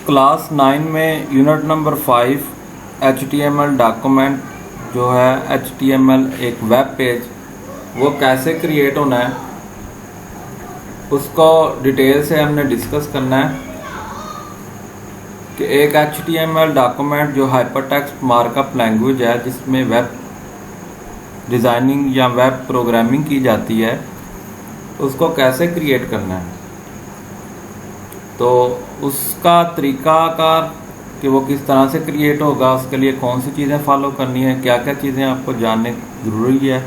Class 9 में unit number 5 HTML document जो है HTML एक वेब पेज वो कैसे क्रिएट होना है उसको डिटेल से हमने डिस्कस करना है कि एक HTML डॉक्यूमेंट जो हाइपरटेक्स्ट मार्कअप लैंग्वेज है जिसमें वेब डिज़ाइनिंग या वेब प्रोग्रामिंग की जाती है उसको कैसे क्रिएट करना है। तो उसका तरीक़ाकार कि वो किस तरह से क्रिएट होगा, उसके लिए कौन सी चीज़ें फॉलो करनी है, क्या क्या चीज़ें आपको जानने ज़रूरी है।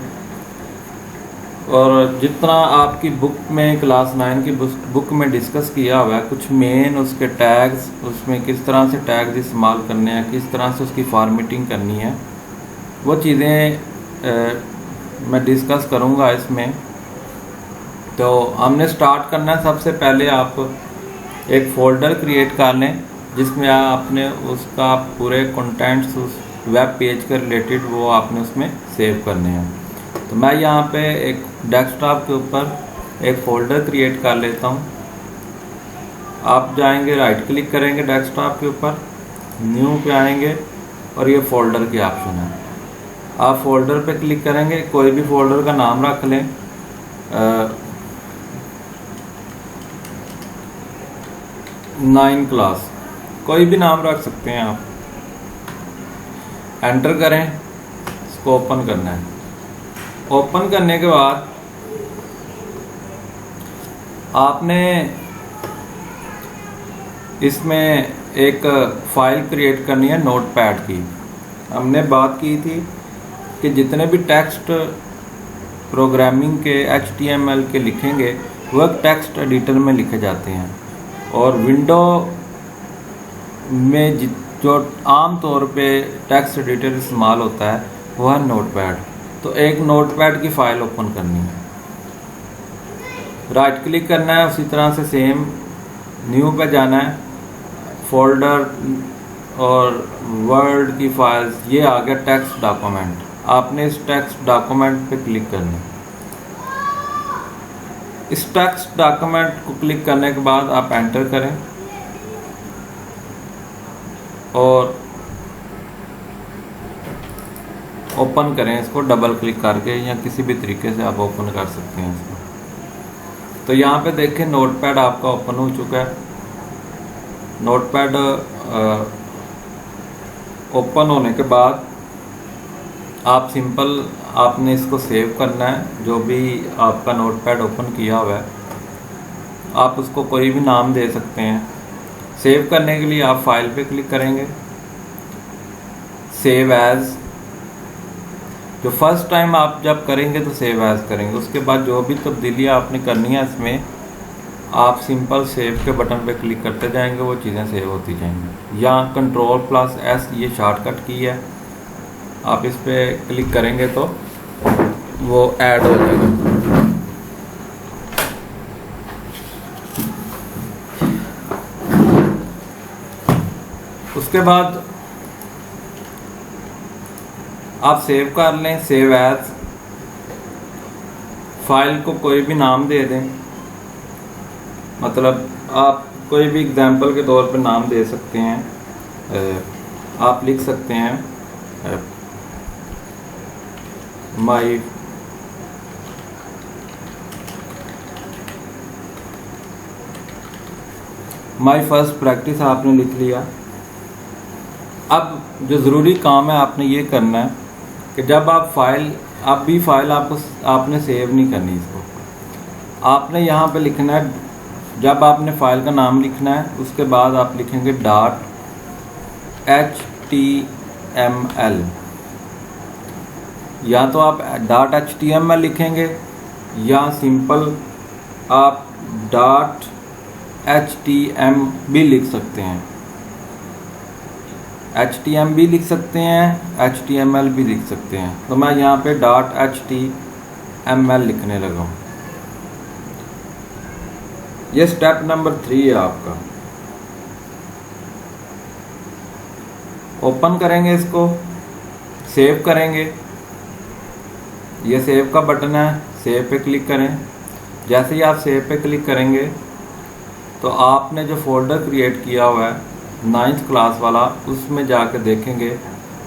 और जितना आपकी बुक में क्लास 9 की बुक में डिस्कस किया हुआ है, कुछ मेन उसके टैग्स, उसमें किस तरह से टैग्स इस्तेमाल करने हैं, किस तरह से उसकी फॉर्मेटिंग करनी है, वो चीज़ें मैं डिस्कस करूँगा इसमें। तो हमने स्टार्ट करना है, सबसे पहले आप एक फ़ोल्डर क्रिएट कर लें जिसमें आपने उसका पूरे कंटेंट्स उस वेब पेज के रिलेटेड वो आपने उसमें सेव करने हैं। तो मैं यहाँ पे एक डेस्कटॉप के ऊपर एक फ़ोल्डर क्रिएट कर लेता हूँ। आप जाएंगे, राइट क्लिक करेंगे डेस्कटॉप के ऊपर, न्यू पे आएंगे और ये फ़ोल्डर की ऑप्शन है। आप फ़ोल्डर पे क्लिक करेंगे, कोई भी फ़ोल्डर का नाम रख लें। 9 क्लास कोई भी नाम रख सकते हैं आप। एंटर करें, इसको ओपन करना है। ओपन करने के बाद आपने इसमें एक फ़ाइल क्रिएट करनी है नोटपैड की। हमने बात की थी कि जितने भी टेक्स्ट प्रोग्रामिंग के HTML के लिखेंगे वह टेक्स्ट एडिटर में लिखे जाते हैं और विंडो में जो आम तौर पे टेक्स्ट एडिटर इस्तेमाल होता है वह है नोटपैड। तो एक नोटपैड की फ़ाइल ओपन करनी है, राइट क्लिक करना है, उसी तरह से सेम न्यू पे जाना है, फ़ोल्डर और वर्ड की फाइल्स, ये आ गया टेक्स्ट डॉक्यूमेंट। आपने इस टेक्स्ट डॉक्यूमेंट पे क्लिक करना है। इस टेक्स्ट डॉक्यूमेंट को क्लिक करने के बाद आप एंटर करें और ओपन करें इसको डबल क्लिक करके, या किसी भी तरीके से आप ओपन कर सकते हैं इसको। तो यहाँ पे देखें नोटपैड आपका ओपन हो चुका है। नोटपैड ओपन होने के बाद आप सिंपल आपने इसको सेव करना है। जो भी आपका नोटपैड ओपन किया हुआ है आप उसको कोई भी नाम दे सकते हैं। सेव करने के लिए आप फाइल पे क्लिक करेंगे, सेव एज़। जो फर्स्ट टाइम आप जब करेंगे तो सेव एज़ करेंगे, उसके बाद जो भी तब्दीलियाँ आपने करनी है इसमें आप सिंपल सेव के बटन पे क्लिक करते जाएंगे, वो चीज़ें सेव होती जाएंगी। या Ctrl+S ये शॉर्टकट की है, आप इस पे क्लिक करेंगे तो वो ऐड हो जाएगा। उसके बाद आप सेव कर लें, सेव एज। फाइल को कोई भी नाम दे दें, मतलब आप कोई भी एग्जांपल के तौर पे नाम दे सकते हैं। आप लिख सकते हैं माई फर्स्ट प्रैक्टिस आपने लिख लिया। अब जो ज़रूरी काम है आपने ये करना है कि जब आप फाइल आपने सेव नहीं करनी, इसको आपने यहाँ पे लिखना है। जब आपने फाइल का नाम लिखना है उसके बाद आप लिखेंगे .html, या तो आप .html लिखेंगे या सिंपल आप .htm भी लिख सकते हैं। HTML भी लिख सकते हैं, HTML भी लिख सकते हैं। तो मैं यहाँ पे .html लिखने लगा हूँ। ये स्टेप नंबर 3 है आपका। ओपन करेंगे इसको, सेव करेंगे, ये सेव का बटन है, सेव पे क्लिक करें। जैसे ही आप सेव पे क्लिक करेंगे तो आपने जो फोल्डर क्रिएट किया हुआ है 9th क्लास वाला, उसमें जाके देखेंगे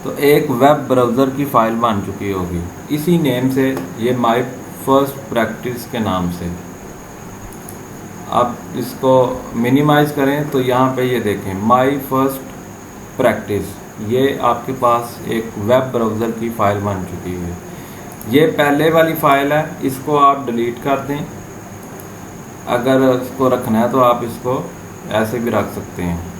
तो एक वेब ब्राउज़र की फ़ाइल बन चुकी होगी इसी नेम से, ये माई फर्स्ट प्रैक्टिस के नाम से। आप इसको मिनिमाइज़ करें तो यहाँ पे ये देखें माई फर्स्ट प्रैक्टिस, ये आपके पास एक वेब ब्राउज़र की फ़ाइल बन चुकी है। ये पहले वाली फ़ाइल है, इसको आप डिलीट कर दें। अगर इसको रखना है तो आप इसको ऐसे भी रख सकते हैं।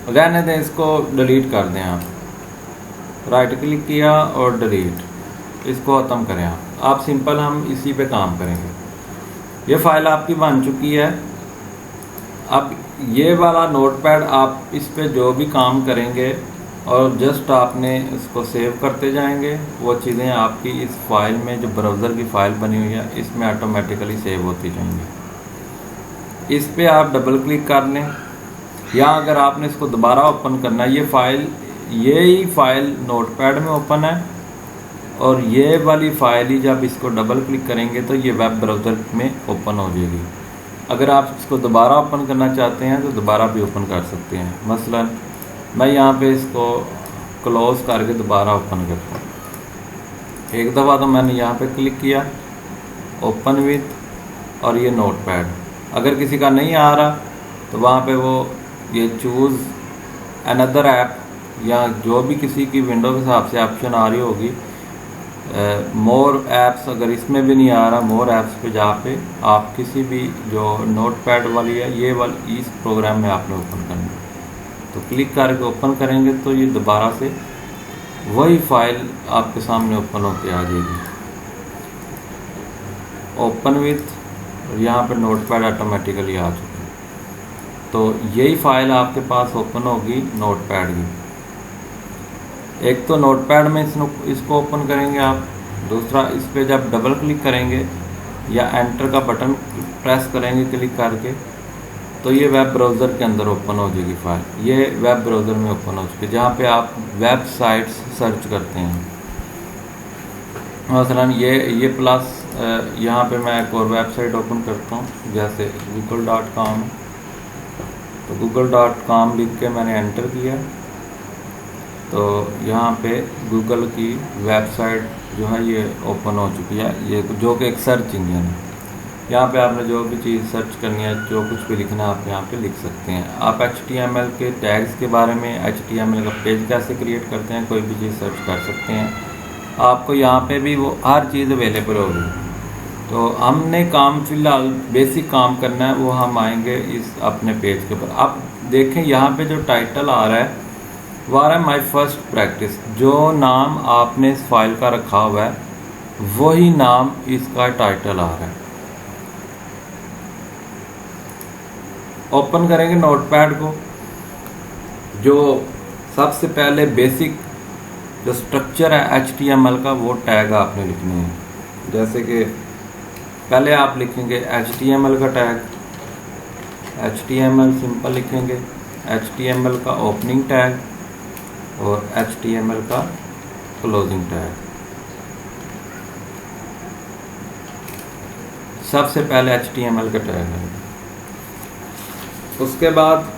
रहने दें, इसको डिलीट कर दें। आप राइट क्लिक किया और डिलीट, इसको ख़त्म करें। आप सिंपल हम इसी पे काम करेंगे। ये फाइल आपकी बन चुकी है। अब ये वाला नोटपैड आप इस पे जो भी काम करेंगे और जस्ट आपने इसको सेव करते जाएंगे, वो चीज़ें आपकी इस फाइल में जो ब्राउज़र की फ़ाइल बनी हुई है इसमें ऑटोमेटिकली सेव होती जाएंगी। इस पे आप डबल क्लिक कर लें, या अगर आपने इसको दोबारा ओपन करना है, ये ही फाइल नोटपैड में ओपन है और ये वाली फाइल ही जब इसको डबल क्लिक करेंगे तो ये वेब ब्राउज़र में ओपन हो जाएगी। अगर आप इसको दोबारा ओपन करना चाहते हैं तो दोबारा भी ओपन कर सकते हैं। मसलन मैं यहाँ पे इसको क्लोज़ करके दोबारा ओपन करता हूँ। एक दफ़ा तो मैंने यहाँ पे क्लिक किया ओपन विथ, और ये नोटपैड। अगर किसी का नहीं आ रहा तो वहाँ पे वो ये चूज़ अनदर ऐप, या जो भी किसी की विंडो के हिसाब से ऑप्शन आ रही होगी, मोर ऐप्स, अगर इसमें भी नहीं आ रहा मोर ऐप्स पे जा पे आप किसी भी जो नोटपैड वाली है ये वाली इस प्रोग्राम में आपने ओपन करना है, तो क्लिक करके ओपन करेंगे तो ये दोबारा से वही फाइल आपके सामने ओपन होके आ जाएगी। ओपन विथ, और यहाँ पे नोटपैड ऑटोमेटिकली आ चुका है। तो यही फाइल आपके पास ओपन होगी नोटपैड की। एक तो नोटपैड में इसको ओपन करेंगे आप, दूसरा इस पर जब डबल क्लिक करेंगे या एंटर का बटन प्रेस करेंगे क्लिक करके तो ये वेब ब्राउज़र के अंदर ओपन हो जाएगी फाइल। ये वेब ब्राउज़र में ओपन हो चुकी है जहाँ पे आप वेबसाइट्स सर्च करते हैं। मसलन ये प्लस यहाँ पे मैं एक और वेबसाइट ओपन करता हूँ, जैसे google.com। तो google.com लिख के मैंने एंटर किया तो यहाँ पे गूगल की वेबसाइट जो है ये ओपन हो चुकी है, ये जो कि एक सर्च इंजन है। यहाँ पे आपने जो भी चीज़ सर्च करनी है, जो कुछ भी लिखना है आप यहाँ पे लिख सकते हैं। आप HTML के टैग्स के बारे में, HTML का पेज कैसे क्रिएट करते हैं, कोई भी चीज़ सर्च कर सकते हैं। आपको यहाँ पे भी वो हर चीज़ अवेलेबल होगी। तो हमने काम फ़िलहाल बेसिक काम करना है, वो हम आएंगे इस अपने पेज के ऊपर। आप देखें यहाँ पे जो टाइटल आ रहा है वो आ रहा है माई फर्स्ट प्रैक्टिस। जो नाम आपने इस फाइल का रखा हुआ है वही नाम इसका टाइटल आ रहा है। ओपन करेंगे नोटपैड को, जो सबसे पहले बेसिक जो स्ट्रक्चर है HTML का वो टैग आपने लिखने हैं। जैसे कि पहले आप लिखेंगे HTML का टैग, HTML सिंपल लिखेंगे, HTML का ओपनिंग टैग और HTML का क्लोजिंग टैग। सबसे पहले HTML का टैग है। उसके बाद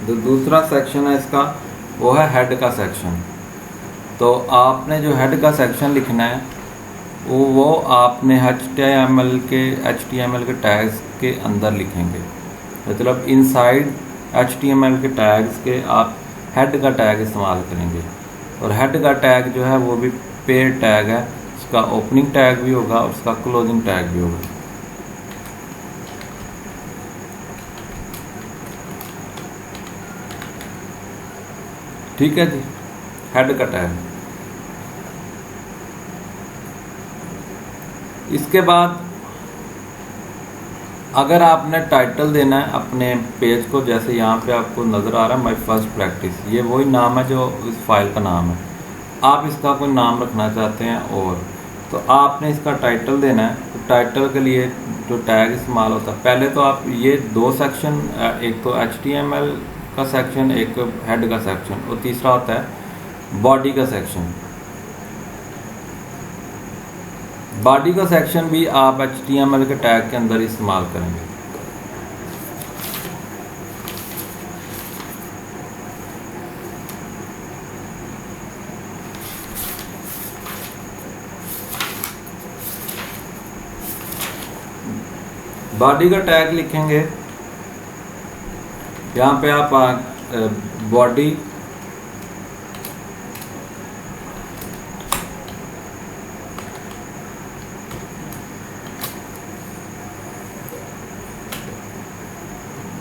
जो दूसरा सेक्शन है इसका वो है हेड का सेक्शन। तो आपने जो हेड का सेक्शन लिखना है वो आपने HTML के टैग्स के अंदर लिखेंगे। मतलब इनसाइड HTML के टैग्स के आप हेड का टैग इस्तेमाल करेंगे। और हेड का टैग जो है वो भी पेयर टैग है, उसका ओपनिंग टैग भी होगा और उसका क्लोजिंग टैग भी होगा। ठीक है जी, हेड का टैग। इसके बाद अगर आपने टाइटल देना है अपने पेज को, जैसे यहाँ पे आपको नज़र आ रहा है माई फर्स्ट प्रैक्टिस, ये वही नाम है जो इस फाइल का नाम है। आप इसका कोई नाम रखना चाहते हैं और तो आपने इसका टाइटल देना है। तो टाइटल के लिए जो टैग इस्तेमाल होता है, पहले तो आप ये दो सेक्शन, एक तो HTML का सेक्शन, एक हेड का सेक्शन, और तीसरा होता है बॉडी का सेक्शन। बॉडी का सेक्शन भी आप HTML के टैग के अंदर इस्तेमाल करेंगे। बॉडी का टैग लिखेंगे, यहाँ पे आप बॉडी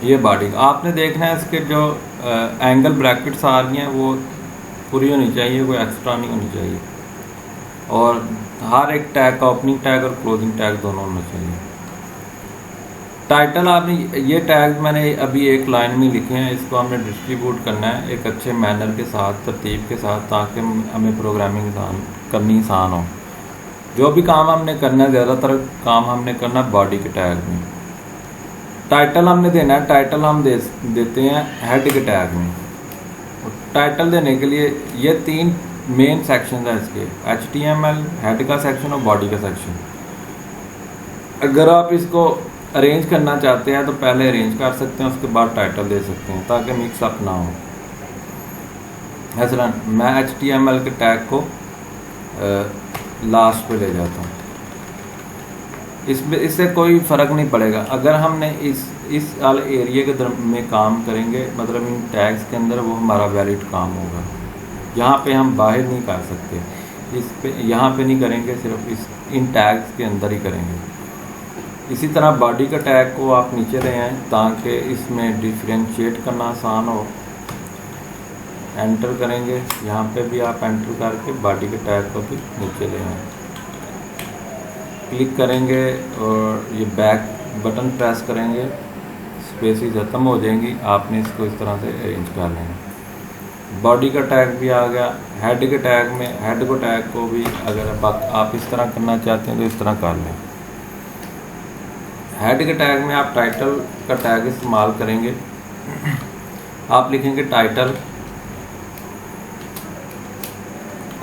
ये बॉडी आपने देखना है, इसके जो एंगल ब्रैकेट्स आ रही हैं वो पूरी होनी चाहिए, कोई एक्स्ट्रा नहीं होनी चाहिए, और हर एक टैग का ओपनिंग टैग और क्लोजिंग टैग दोनों होना चाहिए। टाइटल आपने ये टैग मैंने अभी एक लाइन में लिखे हैं, इसको हमने डिस्ट्रीब्यूट करना है एक अच्छे मैनर के साथ, तरतीब के साथ, ताकि हमें प्रोग्रामिंग करनी आसान हो। जो भी काम हमने करना है, ज़्यादातर काम हमने करना है बॉडी के टैग में। टाइटल हमने देना है, टाइटल हम देते हैं हेड के टैग में। टाइटल देने के लिए ये 3 मेन सेक्शन हैं इसके, HTML, हेड का सेक्शन और बॉडी का सेक्शन। अगर आप इसको अरेंज करना चाहते हैं तो पहले अरेंज कर सकते हैं, उसके बाद टाइटल दे सकते हैं, ताकि मिक्सअप ना हो। मसलन मैं HTML के टैग को लास्ट पे ले जाता हूँ, इससे कोई फ़र्क नहीं पड़ेगा। अगर हमने इस वाले एरिया के में काम करेंगे, मतलब इन टैग्स के अंदर, वो हमारा वैलिड काम होगा। यहाँ पे हम बाहर नहीं कर सकते, इस पे यहाँ पे नहीं करेंगे, सिर्फ इन टैग्स के अंदर ही करेंगे। इसी तरह बॉडी का टैग को आप नीचे ले आएँ ताकि इसमें डिफ्रेंशिएट करना आसान हो। एंटर करेंगे, यहाँ पे भी आप एंटर करके बॉडी के टैग को भी नीचे ले आएँ। क्लिक करेंगे और ये बैक बटन प्रेस करेंगे, स्पेसेस खत्म हो जाएंगी। आपने इसको इस तरह से अरेंज कर लेना। बॉडी का टैग भी आ गया। हेड के टैग में हेड को टैग को भी अगर आप इस तरह करना चाहते हैं तो इस तरह कर लें। हेड के टैग में आप टाइटल का टैग इस्तेमाल करेंगे। आप लिखेंगे टाइटल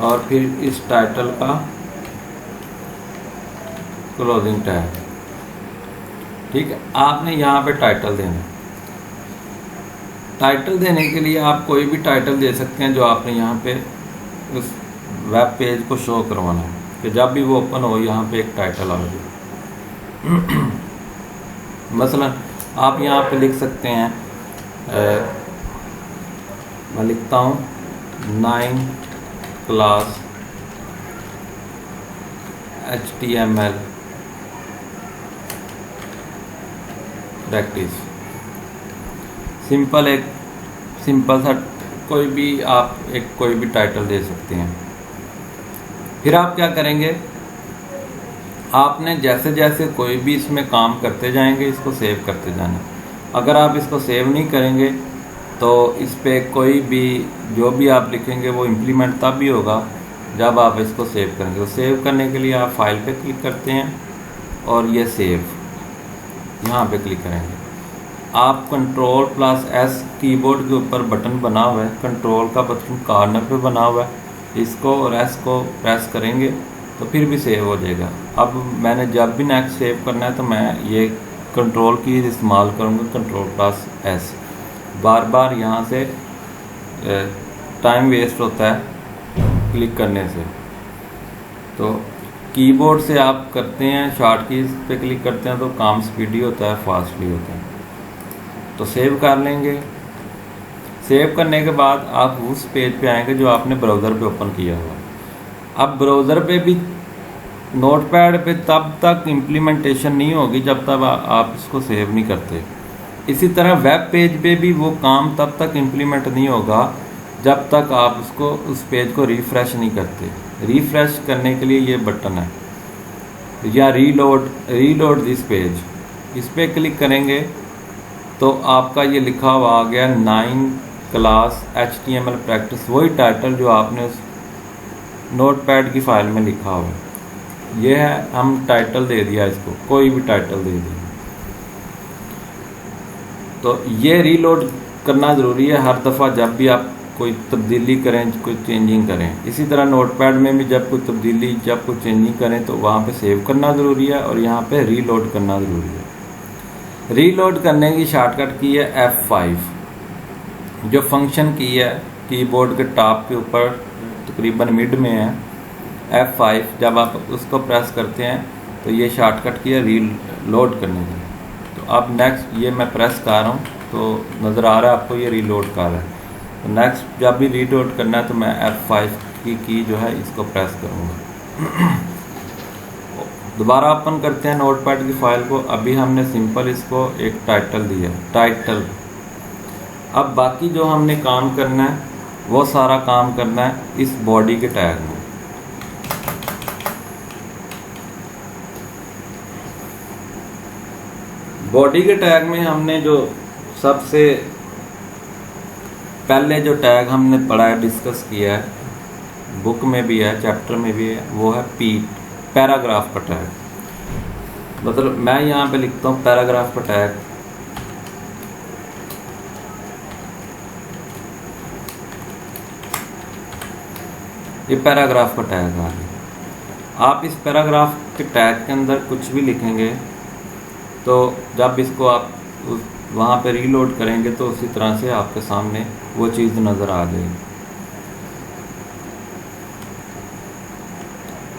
और फिर इस टाइटल का क्लोजिंग टैग, ठीक है। आपने यहाँ पे टाइटल देना है। टाइटल देने के लिए आप कोई भी टाइटल दे सकते हैं जो आपने यहाँ पे उस वेब पेज को शो करवाना है, कि जब भी वो ओपन हो यहाँ पे एक टाइटल आ जाए। मसलन आप यहाँ पे लिख सकते हैं, मैं लिखता हूँ 9 क्लास HTML प्रैक्टिस। सिंपल सा कोई भी आप कोई भी टाइटल दे सकते हैं। फिर आप क्या करेंगे, आपने जैसे जैसे कोई भी इसमें काम करते जाएंगे, इसको सेव करते जाना। अगर आप इसको सेव नहीं करेंगे तो इस पर कोई भी जो भी आप लिखेंगे वो इम्प्लीमेंट तब भी होगा जब आप इसको सेव करेंगे। तो सेव करने के लिए आप फाइल पे क्लिक करते हैं और ये सेव यहाँ पे क्लिक करेंगे। आप Ctrl+S कीबोर्ड के ऊपर बटन बना हुआ है, कंट्रोल का बटन कॉर्नर पे बना हुआ है, इसको और S को प्रेस करेंगे तो फिर भी सेव हो जाएगा। अब मैंने जब भी नेक्स्ट सेव करना है तो मैं ये कंट्रोल की इस्तेमाल करूँगा, Ctrl+S। बार बार यहाँ से टाइम वेस्ट होता है क्लिक करने से, तो कीबोर्ड से आप करते हैं, शॉर्ट कीज पे क्लिक करते हैं तो काम स्पीडी होता है, फास्टली होता है। तो सेव कर लेंगे। सेव करने के बाद आप उस पेज पे आएंगे जो आपने ब्राउज़र पे ओपन किया हुआ। अब ब्राउज़र पे भी नोटपैड पे तब तक इम्प्लीमेंटेशन नहीं होगी जब तक आप इसको सेव नहीं करते। इसी तरह वेब पेज पे भी वो काम तब तक इम्प्लीमेंट नहीं होगा जब तक आप उसको उस पेज को रिफ़्रेश नहीं करते। रिफ़्रेश करने के लिए ये बटन है, या रीलोड दिस पेज, इस पर क्लिक करेंगे तो आपका ये लिखा हुआ आ गया 9 क्लास HTML प्रैक्टिस, वही टाइटल जो आपने उस नोटपैड की फ़ाइल में लिखा हुआ है। ये है, हम टाइटल दे दिया, इसको कोई भी टाइटल दे दिया। तो ये रीलोड करना ज़रूरी है हर दफ़ा जब भी आप कोई तब्दीली करें, कोई चेंजिंग करें। इसी तरह नोटपैड में भी जब कोई तब्दीली, जब कोई चेंजिंग करें तो वहाँ पे सेव करना ज़रूरी है और यहाँ पे रीलोड करना ज़रूरी है। रीलोड करने की शॉर्टकट की है F5। जो फंक्शन की है कीबोर्ड के टॉप के ऊपर तकरीबन मिड में है F5। जब आप उसको प्रेस करते हैं तो ये शॉर्टकट की है रीलोड करने की। तो अब नेक्स्ट ये मैं प्रेस कर रहा हूँ तो नज़र आ रहा है आपको ये रीलोड कर रहा है। तो नेक्स्ट जब भी रीलोड करना है तो मैं F5 की जो है इसको प्रेस करूँगा। दोबारा ओपन करते हैं नोटपैड की फाइल को। अभी हमने सिंपल इसको एक टाइटल दिया, टाइटल। अब बाकी जो हमने काम करना है वो सारा काम करना है इस बॉडी के टैग में। बॉडी के टैग में हमने जो सबसे पहले जो टैग हमने पढ़ा है, डिस्कस किया है, बुक में भी है, चैप्टर में भी है, वो है पैराग्राफ का टैग। मतलब मैं यहाँ पे लिखता हूँ पैराग्राफ का टैग। ये पैराग्राफ का टैग आ गया। आप इस पैराग्राफ के टैग के अंदर कुछ भी लिखेंगे तो जब इसको आप वहाँ पे रीलोड करेंगे तो उसी तरह से आपके सामने वो चीज़ नज़र आ जाएगी।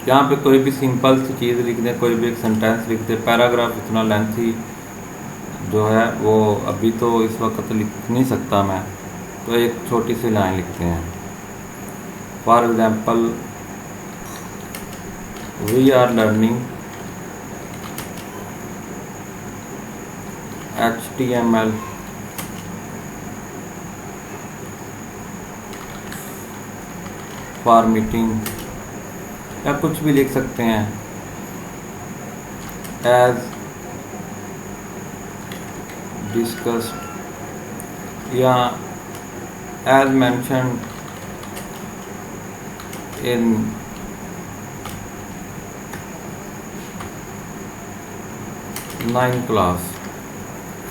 यहाँ पे कोई भी सिंपल सी चीज़ लिख दें, कोई भी एक सेंटेंस लिख दें। पैराग्राफ इतना लेंथी जो है वो अभी तो इस वक्त लिख नहीं सकता मैं, तो एक छोटी सी लाइन लिखते हैं। For example, we are learning HTML formatting, या कुछ भी लिख सकते हैं। एज डिस्कस्ड या as mentioned in ninth class.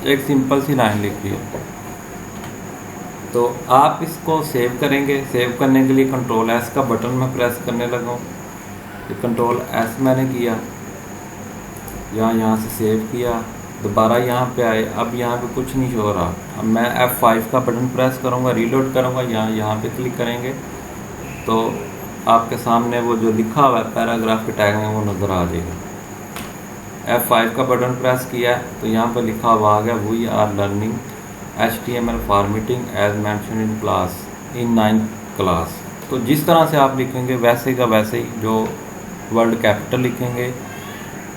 एक सिंपल सी लाइन लिखी है। तो आप इसको सेव करेंगे। सेव करने के लिए कंट्रोल S का बटन मैं प्रेस करने लगा हूँ। कंट्रोल S मैंने किया, यहाँ से सेव किया, दोबारा यहाँ पे आए। अब यहाँ पे कुछ नहीं हो रहा। अब मैं F5 का बटन प्रेस करूँगा, रीलोड करूँगा, यहाँ पे क्लिक करेंगे तो आपके सामने वो जो लिखा हुआ है पैराग्राफ के टैग में वो नज़र आ जाएगा। F5 का बटन प्रेस किया तो यहाँ पर लिखा हुआ आ गया, we are learning HTML formatting as mentioned in class in 9th class. तो जिस तरह से आप लिखेंगे वैसे का वैसे ही, जो वर्ड कैपिटल लिखेंगे,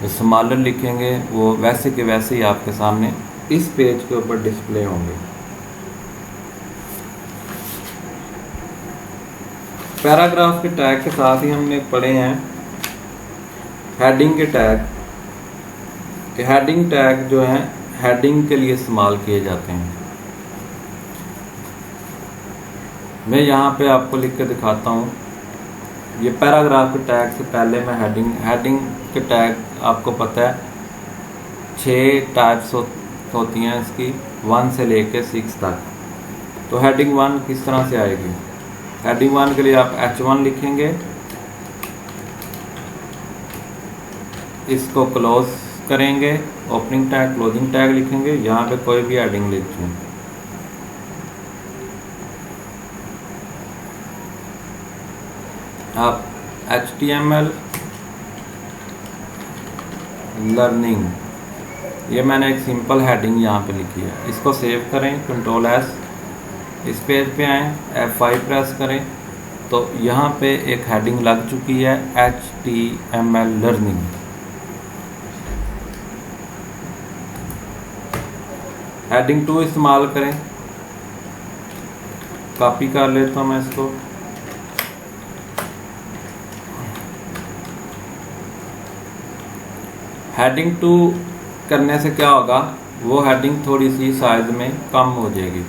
जो स्मॉलर लिखेंगे, वो वैसे के वैसे ही आपके सामने इस पेज के ऊपर डिस्प्ले होंगे। पैराग्राफ के टैग के साथ ही हमने पढ़े हैं हेडिंग के टैग। हेडिंग टैग जो है हेडिंग के लिए इस्तेमाल किए जाते हैं। मैं यहाँ पे आपको लिख के दिखाता हूँ। ये पैराग्राफ के टैग से पहले मैं हेडिंग के टैग, आपको पता है 6 टाइप्स होती हैं इसकी, 1 से लेके 6 तक। तो हेडिंग 1 किस तरह से आएगी? हेडिंग 1 के लिए आप H1 लिखेंगे, इसको क्लोज करेंगे, ओपनिंग टैग, क्लोजिंग टैग लिखेंगे, यहाँ पे कोई भी हेडिंग लिखें। आप HTML लर्निंग, ये मैंने एक सिंपल हेडिंग यहाँ पे लिखी है। इसको सेव करें, कंट्रोल S, इस पेज पे आएँ, F5 प्रेस करें तो यहाँ पे एक हेडिंग लग चुकी है HTML लर्निंग। हेडिंग 2 इस्तेमाल करें। कॉपी कर लेता हूँ मैं इसको। हेडिंग 2 करने से क्या होगा, वो हेडिंग थोड़ी सी साइज में कम हो जाएगी।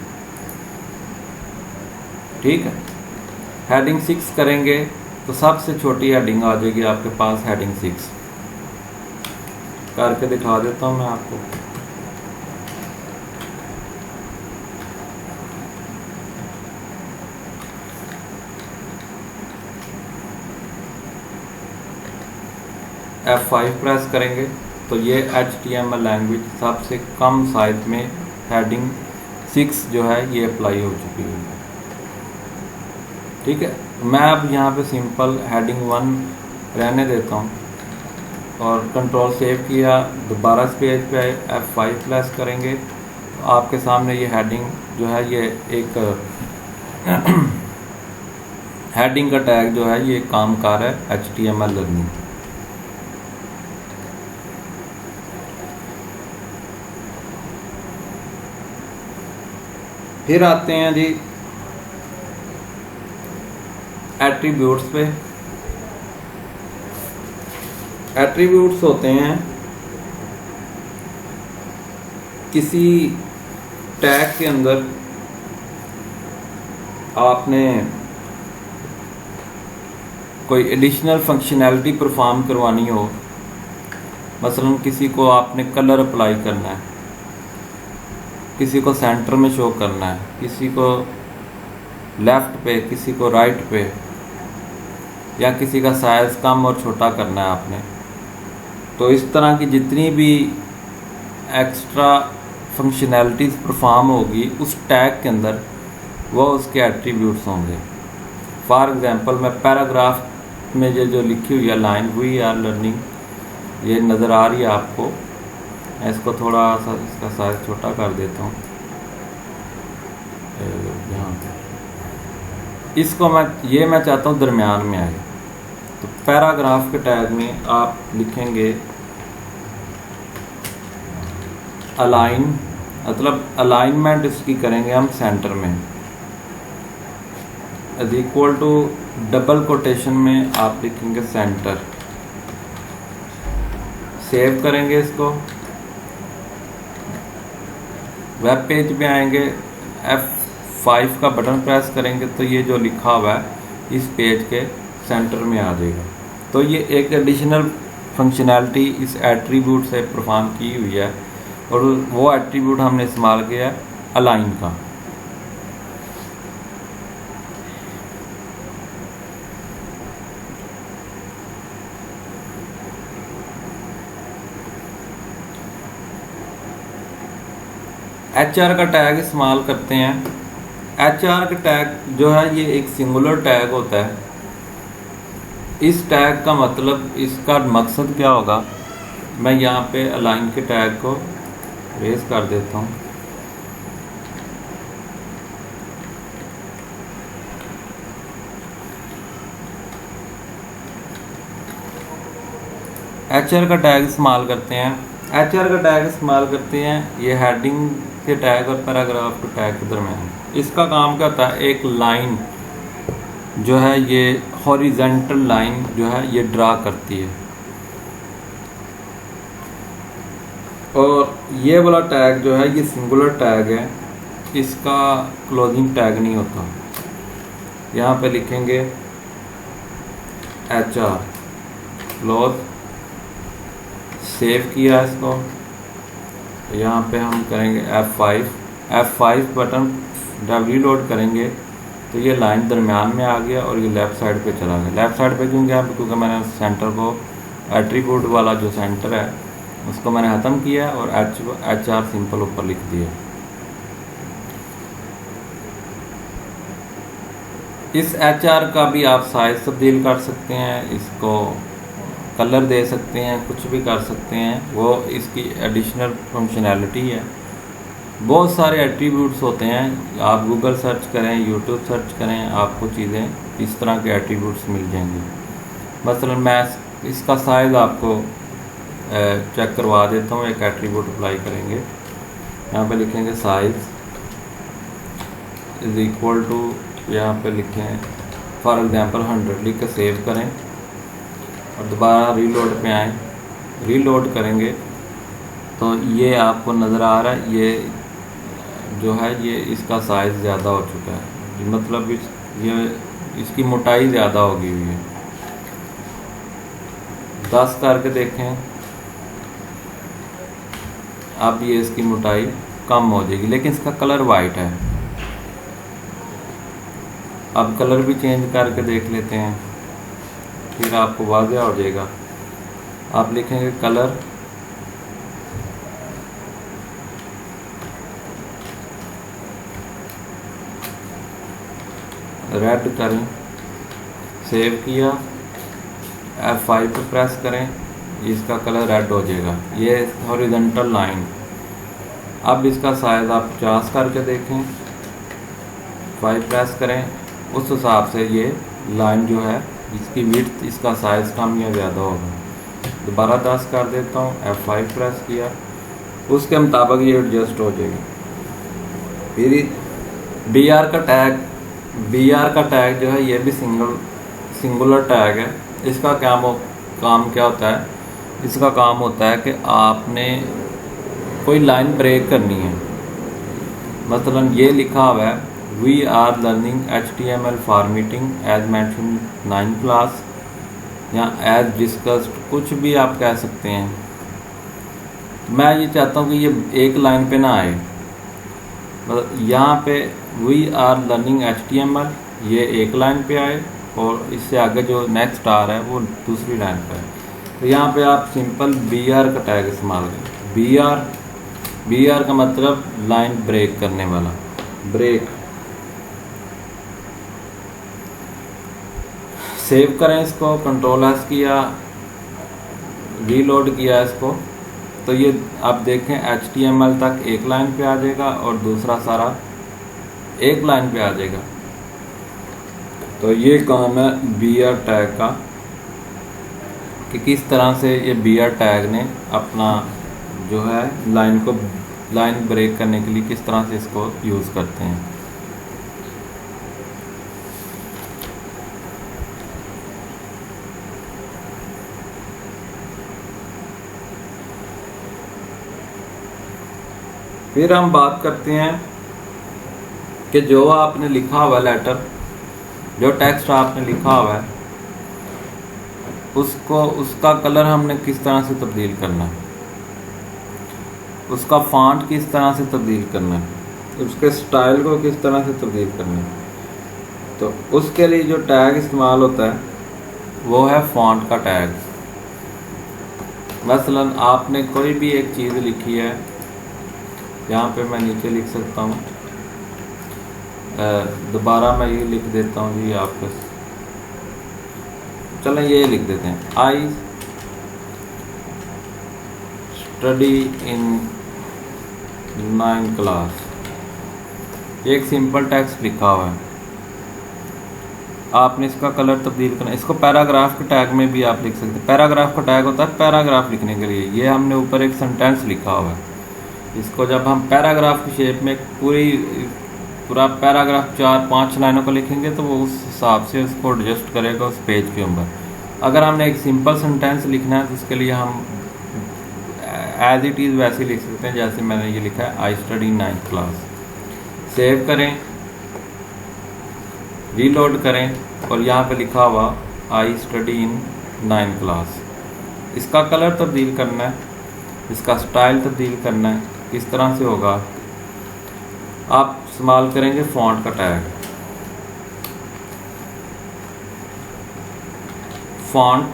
ठीक है। हेडिंग 6 करेंगे तो सबसे छोटी हेडिंग आ जाएगी आपके पास, हेडिंग 6। करके दिखा देता हूँ मैं आपको। F5 प्रेस करेंगे तो ये HTML लैंग्वेज सबसे कम साइज में हेडिंग 6 जो है ये अप्लाई हो चुकी है। ठीक है, मैं अब यहाँ पे सिंपल हेडिंग 1 रहने देता हूँ और कंट्रोल सेव किया, दोबारा इस पेज पे F5 प्रेस करेंगे तो आपके सामने ये हेडिंग जो है ये एक हेडिंग का टैग जो है ये काम कर रहा है HTML लर्निंग। फिर आते हैं जी एट्रीब्यूट्स पे। एट्रीब्यूट्स होते हैं किसी टैग के अंदर आपने कोई एडिशनल फंक्शनैलिटी परफॉर्म करवानी हो, मसलन किसी को आपने कलर अप्लाई करना है, किसी को सेंटर में शो करना है, किसी को लेफ़्ट पे, किसी को राइट पे, या किसी का साइज़ कम और छोटा करना है आपने, तो इस तरह की जितनी भी एक्स्ट्रा फंक्शनैलिटीज़ परफॉर्म होगी उस टैग के अंदर वो उसके एट्रीब्यूट्स होंगे। फॉर एग्ज़ाम्पल मैं पैराग्राफ में ये जो लिखी हुई है लाइन वी आर लर्निंग, ये नज़र आ रही है आपको, मैं इसको थोड़ा सा इसका साइज छोटा कर देता हूँ यहाँ पे। इसको मैं चाहता हूँ दरमियान में आए, तो पैराग्राफ के टैग में आप लिखेंगे अलाइन, मतलब अलाइनमेंट इसकी करेंगे हम सेंटर में, is equal to double quotation में आप लिखेंगे सेंटर। सेव करेंगे इसको, वेब पेज पे आएंगे, F5 का बटन प्रेस करेंगे तो ये जो लिखा हुआ है इस पेज के सेंटर में आ जाएगा। तो ये एक एडिशनल फंक्शनैलिटी इस एट्रीब्यूट से परफॉर्म की हुई है और वो एट्रीब्यूट हमने इस्तेमाल किया है अलाइन का। HR का टैग इस्तेमाल करते हैं। HR का टैग जो है ये एक सिंगुलर टैग होता है। इस टैग का मतलब, इसका मकसद क्या होगा, मैं यहाँ पे अलाइन के टैग को रेज कर देता हूँ। HR का टैग इस्तेमाल करते हैं। HR का टैग इस्तेमाल करते हैं ये हेडिंग के टैग और पैराग्राफ के टैग के दरमियान। इसका काम क्या होता है, एक लाइन जो है ये हॉरिजेंटल लाइन जो है ये ड्रा करती है, और ये वाला टैग जो है ये सिंगुलर टैग है, इसका क्लोजिंग टैग नहीं होता। यहाँ पे लिखेंगे HR क्लोज, सेव किया इसको, यहाँ पे हम करेंगे F5 बटन जब रीलोड करेंगे तो ये लाइन दरमियान में आ गया और ये लेफ़्ट साइड पे चला गया। लेफ़्ट साइड पे क्यों गया, क्योंकि मैंने सेंटर को, एट्रीब्यूट वाला जो सेंटर है उसको मैंने ख़त्म किया और HR सिंपल ऊपर लिख दिया। इस HR का भी आप साइज तब्दील कर सकते हैं, इसको कलर दे सकते हैं, कुछ भी कर सकते हैं, वो इसकी एडिशनल फंक्शनैलिटी है। बहुत सारे एट्रीब्यूट्स होते हैं, आप गूगल सर्च करें, यूट्यूब सर्च करें, आपको चीज़ें इस तरह के एट्रीब्यूट्स मिल जाएंगी। मसलन मैं इसका साइज़ आपको चेक करवा देता हूँ। एक एट्रीब्यूट अप्लाई करेंगे, यहाँ पे लिखेंगे साइज़ इज़ इक्वल टू, यहाँ पे लिखें फॉर एग्जांपल 100, लिख के सेव करें और दोबारा रीलोड पे आएँ। रीलोड करेंगे तो ये आपको नज़र आ रहा है, ये जो है ये इसका साइज़ ज़्यादा हो चुका है, मतलब इसकी मोटाई ज़्यादा हो गई हुई है। 10 करके देखें, अब ये इसकी मोटाई कम हो जाएगी, लेकिन इसका कलर वाइट है। अब कलर भी चेंज करके देख लेते हैं, फिर आपको वाज़ेह हो जाएगा। आप लिखेंगे कलर, रेड करें, सेव किया, F5 पे प्रेस करें, इसका कलर रेड हो जाएगा। ये हॉरिजॉन्टल लाइन। अब इसका साइज आप 50 करके देखें, 5 प्रेस करें, उस हिसाब से ये लाइन जो है इसकी विड्थ, इसका साइज कम या ज़्यादा होगा। दोबारा 10 कर देता हूँ, F5 प्रेस किया, उसके मुताबिक ये एडजस्ट हो जाएगी। फिर BR का टैग जो है ये भी सिंगुलर टैग है। इसका काम क्या होता है? इसका काम होता है कि आपने कोई लाइन ब्रेक करनी है। मसलन ये लिखा हुआ है we are learning HTML formatting as mention 9 class, या एज डिस्कस्ड, कुछ भी आप कह सकते हैं। मैं ये चाहता हूँ कि ये एक लाइन पे ना आए, मतलब यहाँ पे वी आर लर्निंग HTML ये एक लाइन पे आए और इससे आगे जो नेक्स्ट आ रहा है वो दूसरी लाइन पे है। तो यहाँ पे आप सिंपल BR का टैग इस्तेमाल करें। BR का मतलब लाइन ब्रेक करने वाला, ब्रेक। सेव करें इसको, Ctrl+S किया, रीलोड किया इसको, तो ये आप देखें HTML तक एक लाइन पे आ जाएगा और दूसरा सारा एक लाइन पे आ जाएगा। तो ये काम है BR टैग का, कि किस तरह से ये BR टैग ने अपना जो है लाइन ब्रेक करने के लिए किस तरह से इसको यूज़ करते हैं। फिर हम बात करते हैं कि जो आपने लिखा हुआ लेटर, जो टेक्स्ट आपने लिखा हुआ है उसका कलर हमने किस तरह से तब्दील करना है, उसका फॉन्ट किस तरह से तब्दील करना है, उसके स्टाइल को किस तरह से तब्दील करना है। तो उसके लिए जो टैग इस्तेमाल होता है वो है फॉन्ट का टैग। मसलन आपने कोई भी एक चीज़ लिखी है, यहाँ पे मैं नीचे लिख सकता हूँ, दोबारा मैं ये लिख देता हूँ जी आपको, चलें ये लिख देते हैं, आई स्टडी इन 9 क्लास। ये एक सिंपल टेक्स्ट लिखा हुआ है, आपने इसका कलर तब्दील करना। इसको पैराग्राफ के टैग में भी आप लिख सकते हैं। पैराग्राफ का टैग होता है पैराग्राफ लिखने के लिए। ये हमने ऊपर एक सेंटेंस लिखा हुआ है, इसको जब हम पैराग्राफ की शेप में पूरा पैराग्राफ 4-5 लाइनों को लिखेंगे तो वो उस हिसाब से उसको एडजस्ट करेगा उस पेज के ऊपर। अगर हमने एक सिंपल सेंटेंस लिखना है तो उसके लिए हम एज इट इज़ वैसे लिख सकते हैं जैसे मैंने ये लिखा है, I study in 9th class. Save करें, रीलोड करें और यहाँ पे लिखा हुआ I study in 9th class. इसका कलर तब्दील करना है, इसका स्टाइल तब्दील करना है। किस तरह से होगा? आप इस्तेमाल करेंगे फॉन्ट का टैग, फॉन्ट,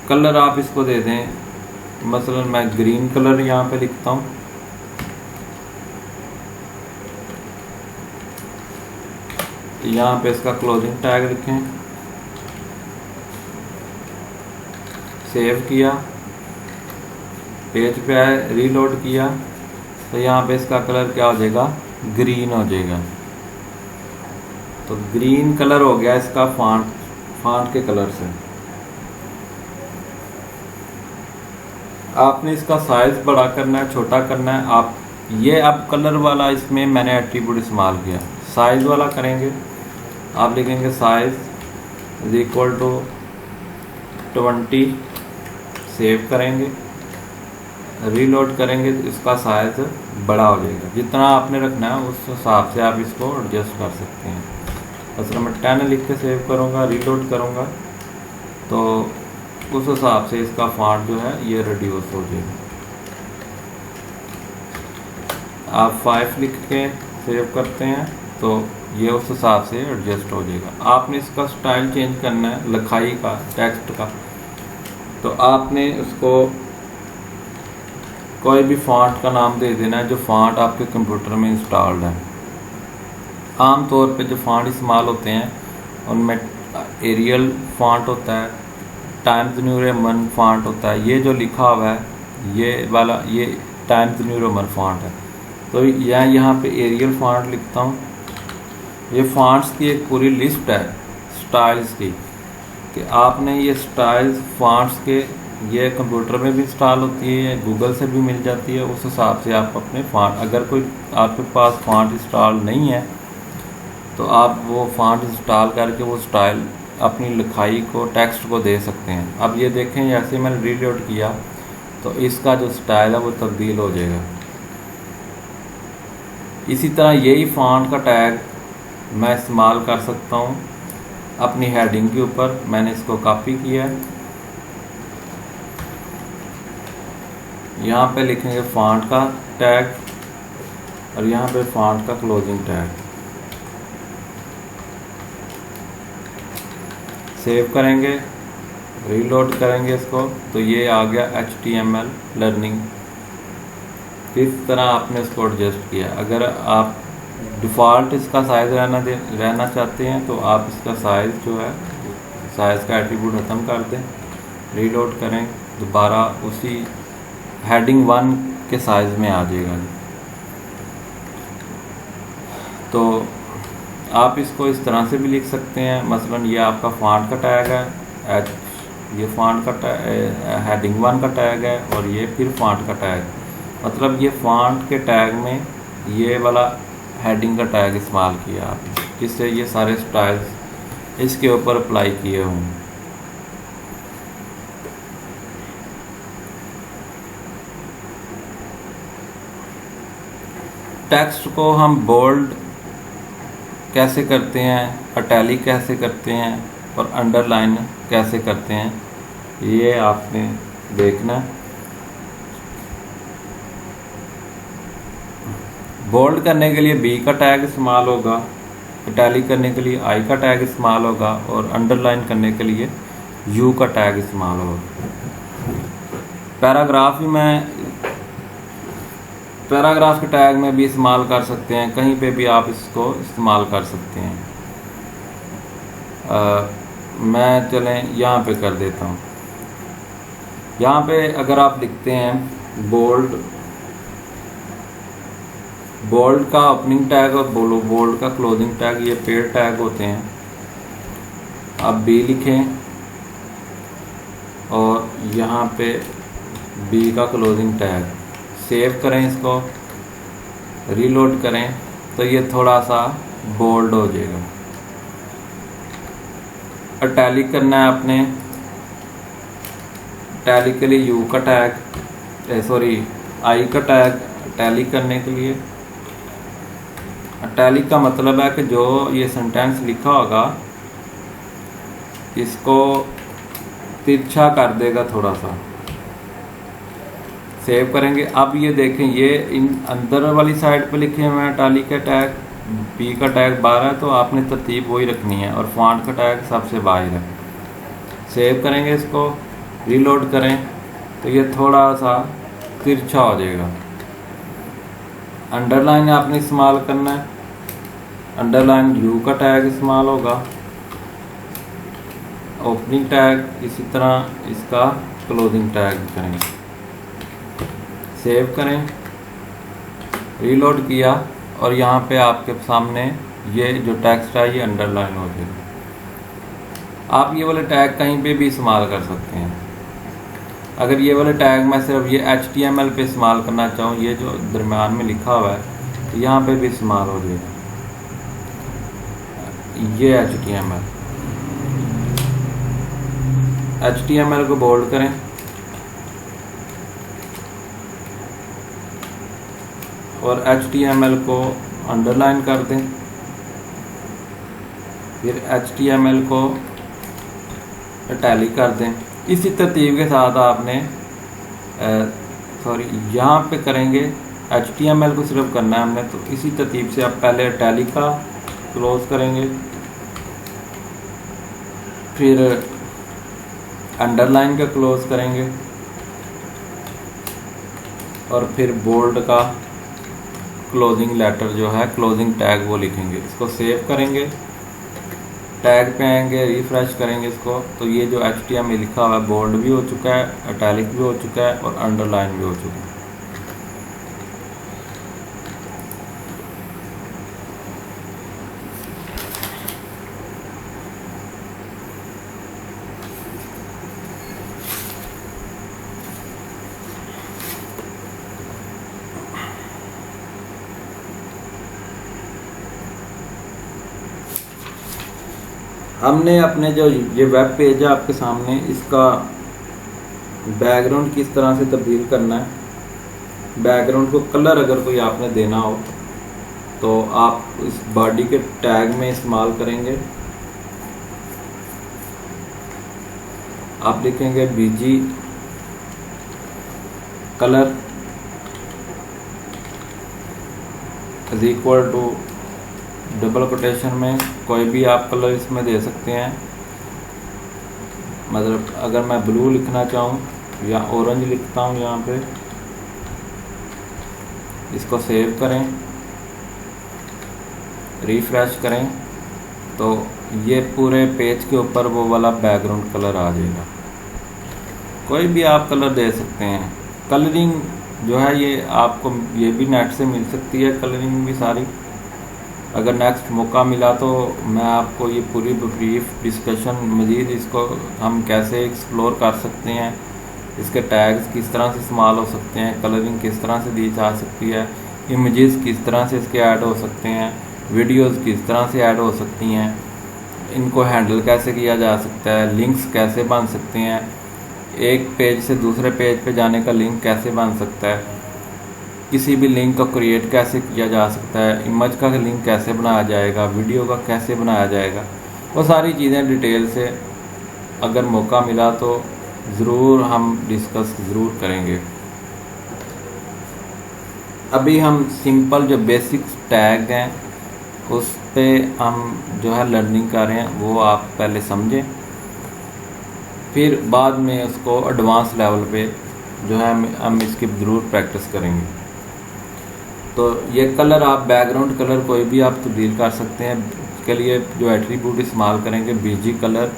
कलर आप इसको दे दें, मसलन मैं ग्रीन कलर यहाँ पे लिखता हूँ। यहाँ पे इसका क्लोजिंग टैग लिखें, सेव किया, पेज पे आए, रीलोड किया तो यहाँ पे इसका कलर क्या हो जाएगा? ग्रीन हो जाएगा। तो ग्रीन कलर हो गया इसका फॉन्ट के कलर से। आपने इसका साइज बड़ा करना है, छोटा करना है। आप ये अब कलर वाला इसमें मैंने एट्रीब्यूट इस्तेमाल किया, साइज वाला करेंगे। आप लिखेंगे size is equal to 20, save करेंगे, रीलोड करेंगे तो इसका साइज बड़ा हो जाएगा। जितना आपने रखना है उस हिसाब से आप इसको एडजस्ट कर सकते हैं। असल मैं 10 लिख के सेव करूँगा, रीलोड करूँगा तो उस हिसाब से इसका फॉन्ट जो है ये रिड्यूस हो जाएगा। आप 5 लिख के सेव करते हैं, तो ये उस हिसाब से एडजस्ट हो जाएगा। आपने इसका स्टाइल चेंज करना है लिखाई का, टेक्स्ट का, तो आपने उसको कोई भी फॉन्ट का नाम दे देना है जो फॉन्ट आपके कंप्यूटर में इंस्टॉल्ड है। आम तौर पे जो फॉन्ट इस्तेमाल होते हैं उनमें एरियल फॉन्ट होता है, टाइम्स न्यू रोमन फॉन्ट होता है। ये जो लिखा हुआ है ये वाला, ये टाइम्स न्यू रोमन फॉन्ट है। तो यहाँ पे एरियल फॉन्ट लिखता हूँ। ये फॉन्ट्स की एक पूरी लिस्ट है स्टाइल्स की, कि आपने ये स्टाइल्स फॉन्ट्स के, ये कंप्यूटर में भी इंस्टॉल होती है, गूगल से भी मिल जाती है। उस हिसाब से आप अपने फॉन्ट, अगर कोई आपके पास फॉन्ट इंस्टॉल नहीं है तो आप वो फॉन्ट इंस्टॉल करके वो स्टाइल अपनी लिखाई को, टेक्स्ट को दे सकते हैं। अब ये देखें, जैसे मैंने रीलोड किया तो इसका जो स्टाइल है वो तब्दील हो जाएगा। इसी तरह यही फॉन्ट का टैग मैं इस्तेमाल कर सकता हूँ अपनी हेडिंग के ऊपर। मैंने इसको कॉपी किया है, यहाँ पे लिखेंगे फॉन्ट का टैग और यहाँ पे फॉन्ट का क्लोजिंग टैग। सेव करेंगे, रीलोड करेंगे इसको, तो ये आ गया HTML लर्निंग। इस तरह आपने इसको एडजस्ट किया। अगर आप डिफ़ॉल्ट इसका साइज़ रहना चाहते हैं तो आप इसका साइज़ जो है, साइज़ का एट्रीब्यूट ख़त्म कर दें, रीलोड करें, दोबारा उसी हेडिंग 1 के साइज़ में आ जाएगा। तो आप इसको इस तरह से भी लिख सकते हैं। मसलन ये आपका फॉन्ट का टैग है, ये फॉन्ट का हेडिंग 1 का टैग है और ये फिर फॉन्ट का टैग। मतलब ये फॉन्ट के टैग में ये वाला हेडिंग का टैग इस्तेमाल किया आपने, जिससे ये सारे स्टाइल्स इसके ऊपर अप्लाई किए हों। टेक्स्ट को हम बोल्ड कैसे करते हैं, इटैलिक कैसे करते हैं और अंडरलाइन कैसे करते हैं, ये आपने देखना है। बोल्ड करने के लिए B का टैग इस्तेमाल होगा, इटैलिक करने के लिए I का टैग इस्तेमाल होगा और अंडरलाइन करने के लिए U का टैग इस्तेमाल होगा। पैराग्राफ भी पैराग्राफ के टैग में भी इस्तेमाल कर सकते हैं, कहीं पे भी आप इसको इस्तेमाल कर सकते हैं। मैं चलें यहाँ पे कर देता हूँ। यहाँ पे अगर आप लिखते हैं बोल्ड का ओपनिंग टैग और बोल्ड का क्लोजिंग टैग, ये पेड टैग होते हैं। आप B लिखें और यहाँ पे B का क्लोजिंग टैग, सेव करें, इसको रीलोड करें तो ये थोड़ा सा बोल्ड हो जाएगा। इटैलिक करना है आपने, इटैलिक के लिए U का टैग, I का टैग इटैलिक करने के लिए। इटैलिक का मतलब है कि जो ये सेंटेंस लिखा होगा इसको तिरछा कर देगा थोड़ा सा। सेव करेंगे। अब ये देखें, ये इन अंदर वाली साइड पे लिखे हुए हैं इटैलिक का टैग, B का टैग बाहर है, तो आपने तरतीब वही रखनी है और फॉन्ट का टैग सबसे बाहर है। सेव करेंगे, इसको रीलोड करें तो ये थोड़ा सा तिरछा हो जाएगा। अंडरलाइन आपने इस्तेमाल करना है, अंडरलाइन U का टैग इस्तेमाल होगा। ओपनिंग टैग इसी तरह इसका क्लोजिंग टैग करेंगे। सेव करें, रीलोड किया और यहाँ पे आपके सामने ये जो टेक्स्ट है ये अंडरलाइन हो जाएगा। आप ये वाले टैग कहीं पे भी इस्तेमाल कर सकते हैं। अगर ये वाले टैग मैं सिर्फ ये HTML पे इस्तेमाल करना चाहूँ, ये जो दरम्यान में लिखा हुआ है, तो यहाँ पे भी इस्तेमाल हो जाएगा। ये HTML को बोल्ड करें और HTML को अंडरलाइन कर दें, फिर HTML को इटैलिक कर दें। इसी तरतीब के साथ आपने यहाँ पे करेंगे, HTML को सिर्फ करना है हमने, तो इसी तरतीब से आप पहले इटैलिक का क्लोज करेंगे, फिर अंडरलाइन का क्लोज करेंगे और फिर बोल्ड का क्लोजिंग लेटर जो है, क्लोजिंग टैग वो लिखेंगे। इसको सेव करेंगे, टैग पे आएंगे, रिफ्रेश करेंगे इसको, तो ये जो HTML लिखा हुआ है बोल्ड भी हो चुका है, इटैलिक भी हो चुका है और अंडरलाइन भी हो चुका है। हमने अपने जो ये वेब पेज है आपके सामने, इसका बैकग्राउंड किस तरह से तब्दील करना है। बैकग्राउंड को कलर अगर कोई आपने देना हो तो आप इस बॉडी के टैग में इस्तेमाल करेंगे। आप लिखेंगे BG colour is equal to double quotation में कोई भी आप कलर इसमें दे सकते हैं। मतलब अगर मैं ब्लू लिखना चाहूँ या ऑरेंज लिखता हूँ यहाँ पे, इसको सेव करें, रिफ्रेश करें, तो ये पूरे पेज के ऊपर वो वाला बैकग्राउंड कलर आ जाएगा। कोई भी आप कलर दे सकते हैं। कलरिंग जो है ये आपको ये भी नेट से मिल सकती है, कलरिंग भी सारी। अगर नेक्स्ट मौका मिला तो मैं आपको ये पूरी ब्रीफ डिस्कशन मज़ीद इसको हम कैसे एक्सप्लोर कर सकते हैं, इसके टैग्स किस तरह से इस्तेमाल हो सकते हैं, कलरिंग किस तरह से दी जा सकती है, इमेजेस किस तरह से इसके ऐड हो सकते हैं, वीडियोस किस तरह से ऐड हो सकती हैं, इनको हैंडल कैसे किया जा सकता है, लिंक्स कैसे बन सकते हैं, एक पेज से दूसरे पेज पे जाने का लिंक कैसे बन सकता है, किसी भी लिंक को क्रिएट कैसे किया जा सकता है, इमेज का लिंक कैसे बनाया जाएगा, वीडियो का कैसे बनाया जाएगा, वो सारी चीज़ें डिटेल से अगर मौका मिला तो ज़रूर हम डिस्कस ज़रूर करेंगे। अभी हम सिंपल जो बेसिक टैग हैं उस पे हम जो है लर्निंग कर रहे हैं, वो आप पहले समझें, फिर बाद में उसको एडवांस लेवल पे जो है हम इसकी ज़रूर प्रैक्टिस करेंगे। तो ये कलर आप बैकग्राउंड कलर कोई भी आप तब्दील कर सकते हैं। इसके लिए जो एट्रीब्यूट इस्तेमाल करेंगे BG colour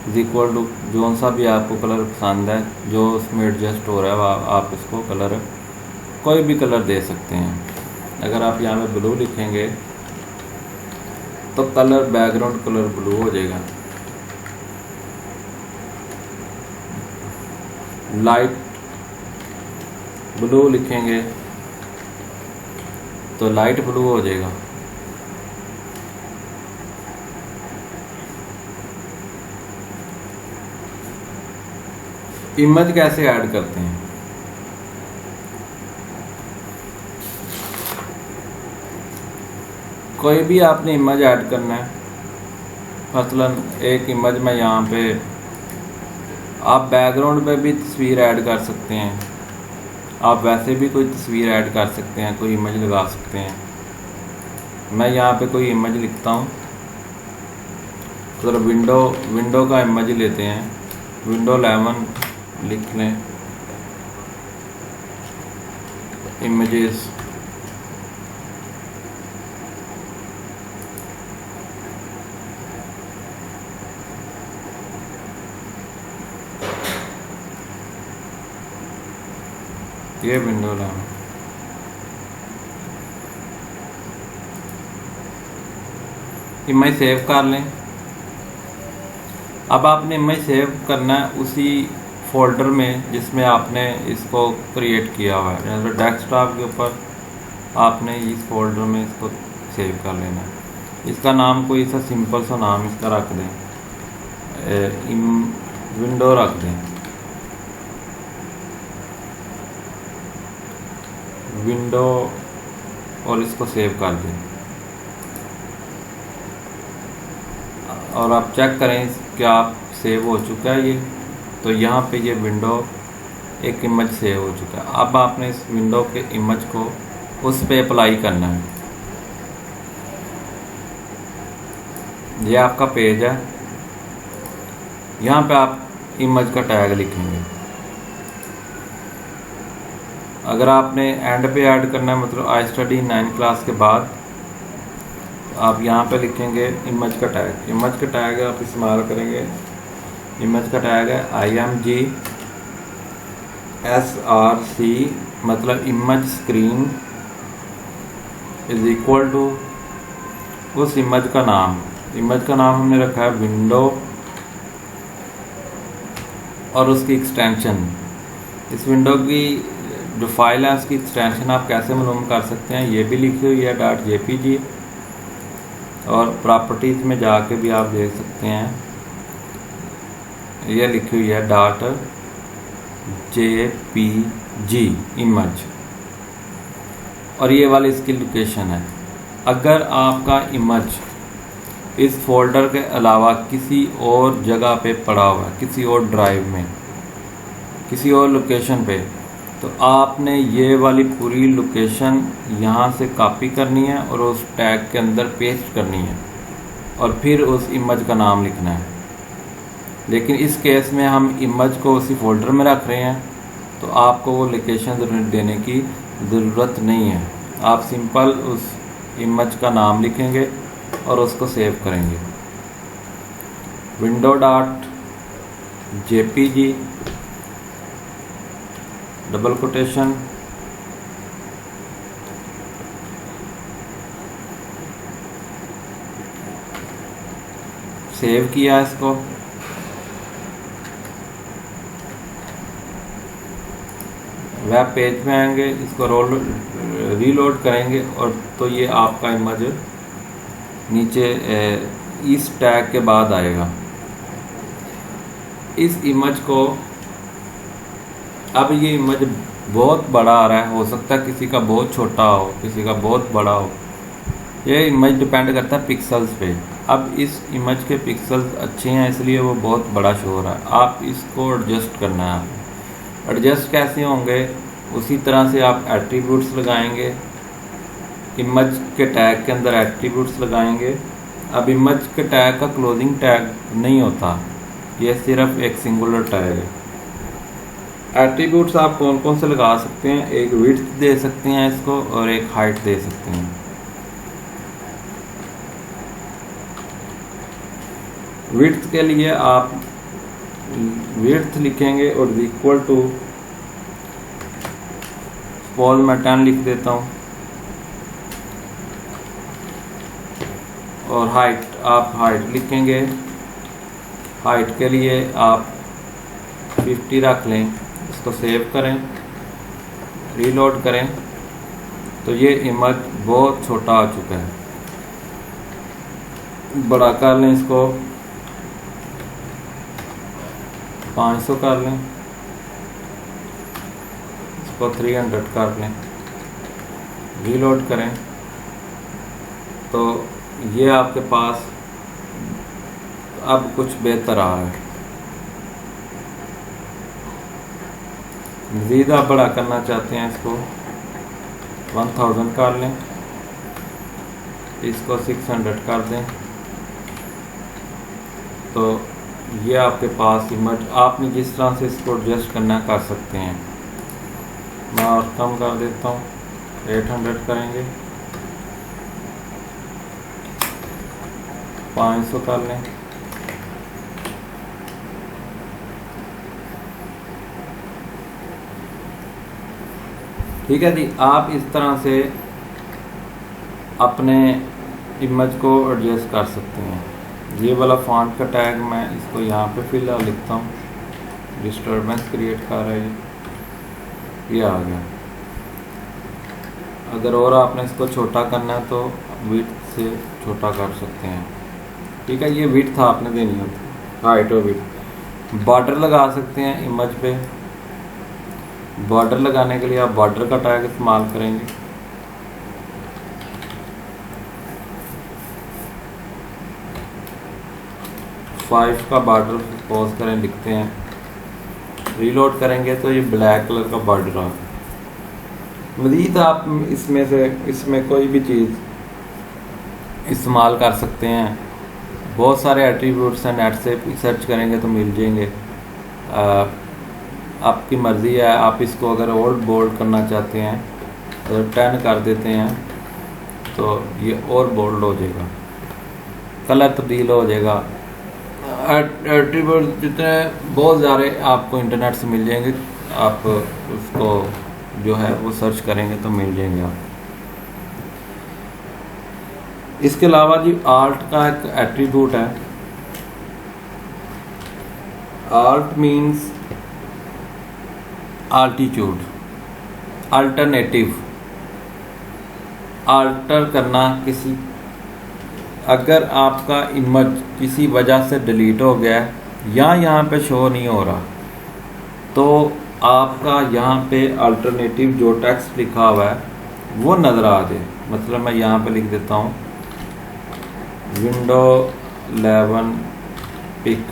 is equal to जो सा भी आपको कलर पसंद है, जो उसमें एडजस्ट हो रहा है आप इसको कलर कोई भी कलर दे सकते हैं। अगर आप यहाँ पे ब्लू लिखेंगे तो कलर बैकग्राउंड कलर ब्लू हो जाएगा। लाइट ब्लू लिखेंगे तो लाइट ब्लू हो जाएगा। इमेज कैसे ऐड करते हैं, कोई भी आपने इमेज ऐड करना है, मसलन एक इमेज में यहाँ पे आप बैकग्राउंड पे भी तस्वीर ऐड कर सकते हैं, आप वैसे भी कोई तस्वीर ऐड कर सकते हैं, कोई इमेज लगा सकते हैं। मैं यहाँ पे कोई इमेज लिखता हूँ, तो विंडो का इमेज लेते हैं, विंडो 11 लिख लें, इमेजेस, ये विंडो 11, इमेज सेव कर लें। अब आपने इमेज सेव करना है उसी फोल्डर में जिसमें आपने इसको क्रिएट किया हुआ है, जैसे डेस्कटॉप के ऊपर आपने इस फोल्डर में इसको सेव कर लेना है। इसका नाम कोई सा सिंपल सा नाम इसका रख दें, विंडो रख दें, विंडो, और इसको सेव कर दें। और आप चेक करें क्या आप सेव हो चुका है ये, तो यहाँ पे ये विंडो एक इमेज सेव हो चुका है। अब आपने इस विंडो के इमेज को उस पे अप्लाई करना है। ये आपका पेज है। यहाँ पे आप इमेज का टैग लिखेंगे। अगर आपने एंड पे ऐड करना है, मतलब आई स्टडी 9 क्लास के बाद, आप यहाँ पे लिखेंगे इमेज का टैग। इमेज का टैग आप इस्तेमाल करेंगे। इमेज का टैग है IMGSRC, मतलब image screen is equal to उस इमेज का नाम। इमेज का नाम हमने रखा है विंडो और उसकी एक्सटेंशन। इस विंडो की जो फाइल है उसकी एक्सटेंशन आप कैसे मालूम कर सकते हैं, ये भी लिखी हुई है .jpg, और प्रॉपर्टीज़ में जाके भी आप देख सकते हैं, ये लिखी हुई है .jpg इमेज, और ये वाली इसकी लोकेशन है। अगर आपका इमेज इस फोल्डर के अलावा किसी और जगह पे पड़ा हुआ है, किसी और ड्राइव में, किसी और लोकेशन पे, तो आपने ये वाली पूरी लोकेशन यहाँ से कॉपी करनी है और उस टैग के अंदर पेस्ट करनी है, और फिर उस इमेज का नाम लिखना है। लेकिन इस केस में हम इमेज को उसी फोल्डर में रख रहे हैं, तो आपको वो लोकेशन देने की ज़रूरत नहीं है। आप सिंपल उस इमेज का नाम लिखेंगे और उसको सेव करेंगे। window.jpg डबल कोटेशन सेव किया इसको। वेब पेज में आएंगे, इसको रीलोड करेंगे, और तो ये आपका इमेज नीचे इस टैग के बाद आएगा। इस इमेज को, अब ये इमेज बहुत बड़ा आ रहा है, हो सकता है किसी का बहुत छोटा हो, किसी का बहुत बड़ा हो, ये इमेज डिपेंड करता है पिक्सल्स पे। अब इस इमेज के पिक्सल्स अच्छे हैं इसलिए वो बहुत बड़ा शो हो रहा है। आप इसको एडजस्ट करना है। एडजस्ट कैसे होंगे, उसी तरह से आप एट्रीब्यूट्स लगाएंगे, इमेज के टैग के अंदर एट्रीब्यूट्स लगाएंगे। अब इमेज के टैग का क्लोजिंग टैग नहीं होता, ये सिर्फ एक सिंगुलर टैग है। एट्रीब्यूट्स आप कौन कौन से लगा सकते हैं, एक विड्थ दे सकते हैं इसको, और एक हाइट दे सकते हैं। विड्थ के लिए आप विड्थ लिखेंगे और इक्वल टू, सपोज मैं 10 लिख देता हूँ, और हाइट आप हाइट लिखेंगे। हाइट के लिए आप 50 रख लें। इसको सेव करें, रीलोड करें, तो ये इमेज बहुत छोटा आ चुका है। बड़ा कर लें इसको, 500 कर लें, इसको 300 कर लें, रीलोड करें, तो ये आपके पास अब कुछ बेहतर आ रहा है। मज़ीद आप बड़ा करना चाहते हैं, इसको 1000 कर लें, इसको 600 कर दें, तो ये आपके पास इमेज, आपने जिस तरह से इसको एडजस्ट करना कर सकते हैं। मैं और कम कर देता हूँ, 800 करेंगे, 500 कर लें, ठीक है जी। आप इस तरह से अपने इमेज को एडजस्ट कर सकते हैं। ये वाला फॉन्ट का टैग मैं इसको यहाँ पे फिलहाल लिखता हूँ, डिस्टर्बेंस क्रिएट कर रहा है, ये आ गया। अगर और आपने इसको छोटा करना है तो विड्थ से छोटा कर सकते हैं, ठीक है। ये विड्थ आपने देनी होती है, हाइट और विड्थ। बॉर्डर लगा सकते हैं इमेज पे। बॉर्डर लगाने के लिए आप बॉर्डर का टैग इस्तेमाल करेंगे। फाइव का बॉर्डर सपोज करें लिखते हैं, रीलोड करेंगे तो ये ब्लैक कलर का बॉर्डर आ गया। मज़ीद आप इसमें कोई भी चीज़ इस्तेमाल कर सकते हैं। बहुत सारे एट्रीब्यूट्स हैं, नेट से सर्च करेंगे तो मिल जाएंगे। आपकी मर्ज़ी है, आप इसको अगर और बोल्ड करना चाहते हैं तो 10 कर देते हैं तो ये और बोल्ड हो जाएगा, कलर तब्दील हो जाएगा। एट्रीब्यूट जितने बहुत सारे आपको इंटरनेट से मिल जाएंगे, आप उसको जो है वो सर्च करेंगे तो मिल जाएंगे आप। इसके अलावा जी आल्ट का एक एट्रीब्यूट है। Alt means altitude, alternative, alter करना किसी, अगर आपका इमेज किसी वजह से डिलीट हो गया या यहाँ पे शो नहीं हो रहा तो आपका यहाँ पे अल्टरनेटिव जो टेक्स्ट लिखा हुआ है वो नज़र आ जाए। मतलब मैं यहाँ पे लिख देता हूँ विंडो 11 पिक,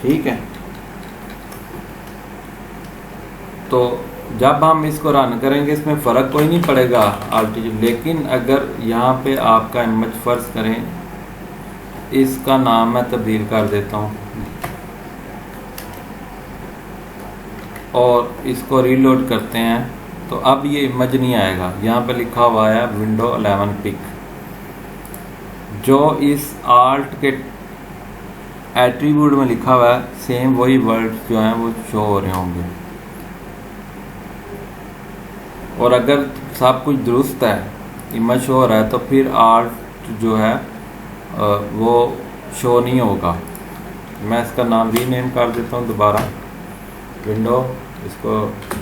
ठीक है। तो जब हम इसको रन करेंगे इसमें फ़र्क कोई नहीं पड़ेगा अल्टीट्यूड, लेकिन अगर यहाँ पे आपका इमेज फर्ज करें, इसका नाम मैं तब्दील कर देता हूँ और इसको रीलोड करते हैं तो अब ये इमेज नहीं आएगा। यहाँ पे लिखा हुआ है विंडो 11 पिक, जो इस आल्ट के एट्रीब्यूट में लिखा हुआ है सेम वही वर्ड जो हैं वो शो हो रहे होंगे। और अगर सब कुछ दुरुस्त है, इमेज शो हो रहा है, तो फिर आल्ट जो है वो शो नहीं होगा। मैं इसका नाम रीनेम कर देता हूँ दोबारा, विंडो, इसको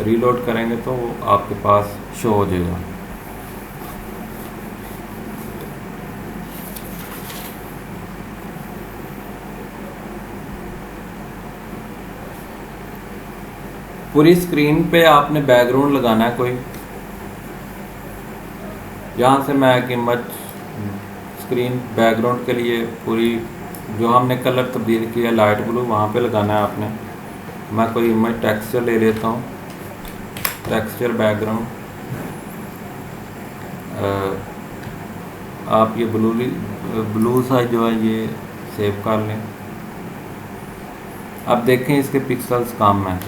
रीलोड करेंगे तो वो आपके पास शो हो जाएगा। पूरी स्क्रीन पे आपने बैकग्राउंड लगाना है कोई। यहाँ से मैं एक इमेज स्क्रीन बैकग्राउंड के लिए पूरी जो हमने कलर तब्दील किया लाइट ब्लू वहाँ पे लगाना है आपने। मैं कोई इमेज टेक्सचर ले लेता हूँ, टेक्सचर बैकग्राउंड, आप ये ब्लू सा जो है ये सेव कर लें। अब देखें इसके पिक्सल्स कम हैं,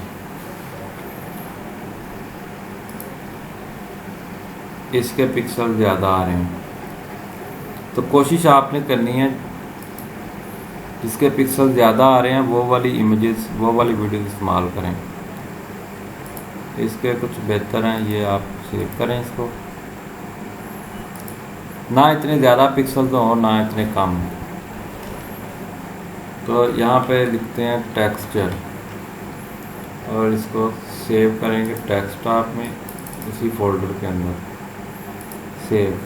इसके पिक्सल ज़्यादा आ रहे हैं। तो कोशिश आपने करनी है जिसके पिक्सल ज़्यादा आ रहे हैं वो वाली इमेजेस, वो वाली वीडियो इस्तेमाल करें। इसके कुछ बेहतर हैं, ये आप सेव करें इसको। ना इतने ज़्यादा पिक्सल तो हो ना इतने कम। तो यहाँ पे लिखते हैं टेक्सचर और इसको सेव करेंगे डेस्कटॉप में, उसी फोल्डर के अंदर सेव।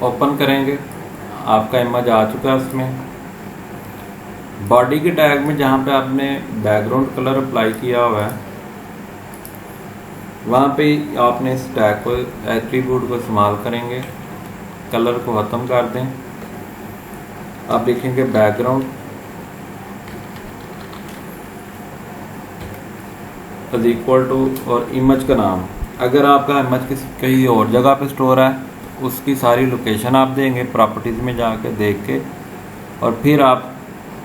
ओपन करेंगे, आपका इमेज आ चुका है उसमें। बॉडी के टैग में जहाँ पे आपने बैकग्राउंड कलर अप्लाई किया हुआ है वहाँ पे आपने इस टैग को, एट्रीब्यूट को इस्तेमाल करेंगे, कलर को ख़त्म कर दें। आप लिखेंगे बैकग्राउंड इज इक्वल टू और इमेज का नाम। अगर आपका इमेज किसी कहीं और जगह पे स्टोर है उसकी सारी लोकेशन आप देंगे, प्रॉपर्टीज़ में जाके देख के, और फिर आप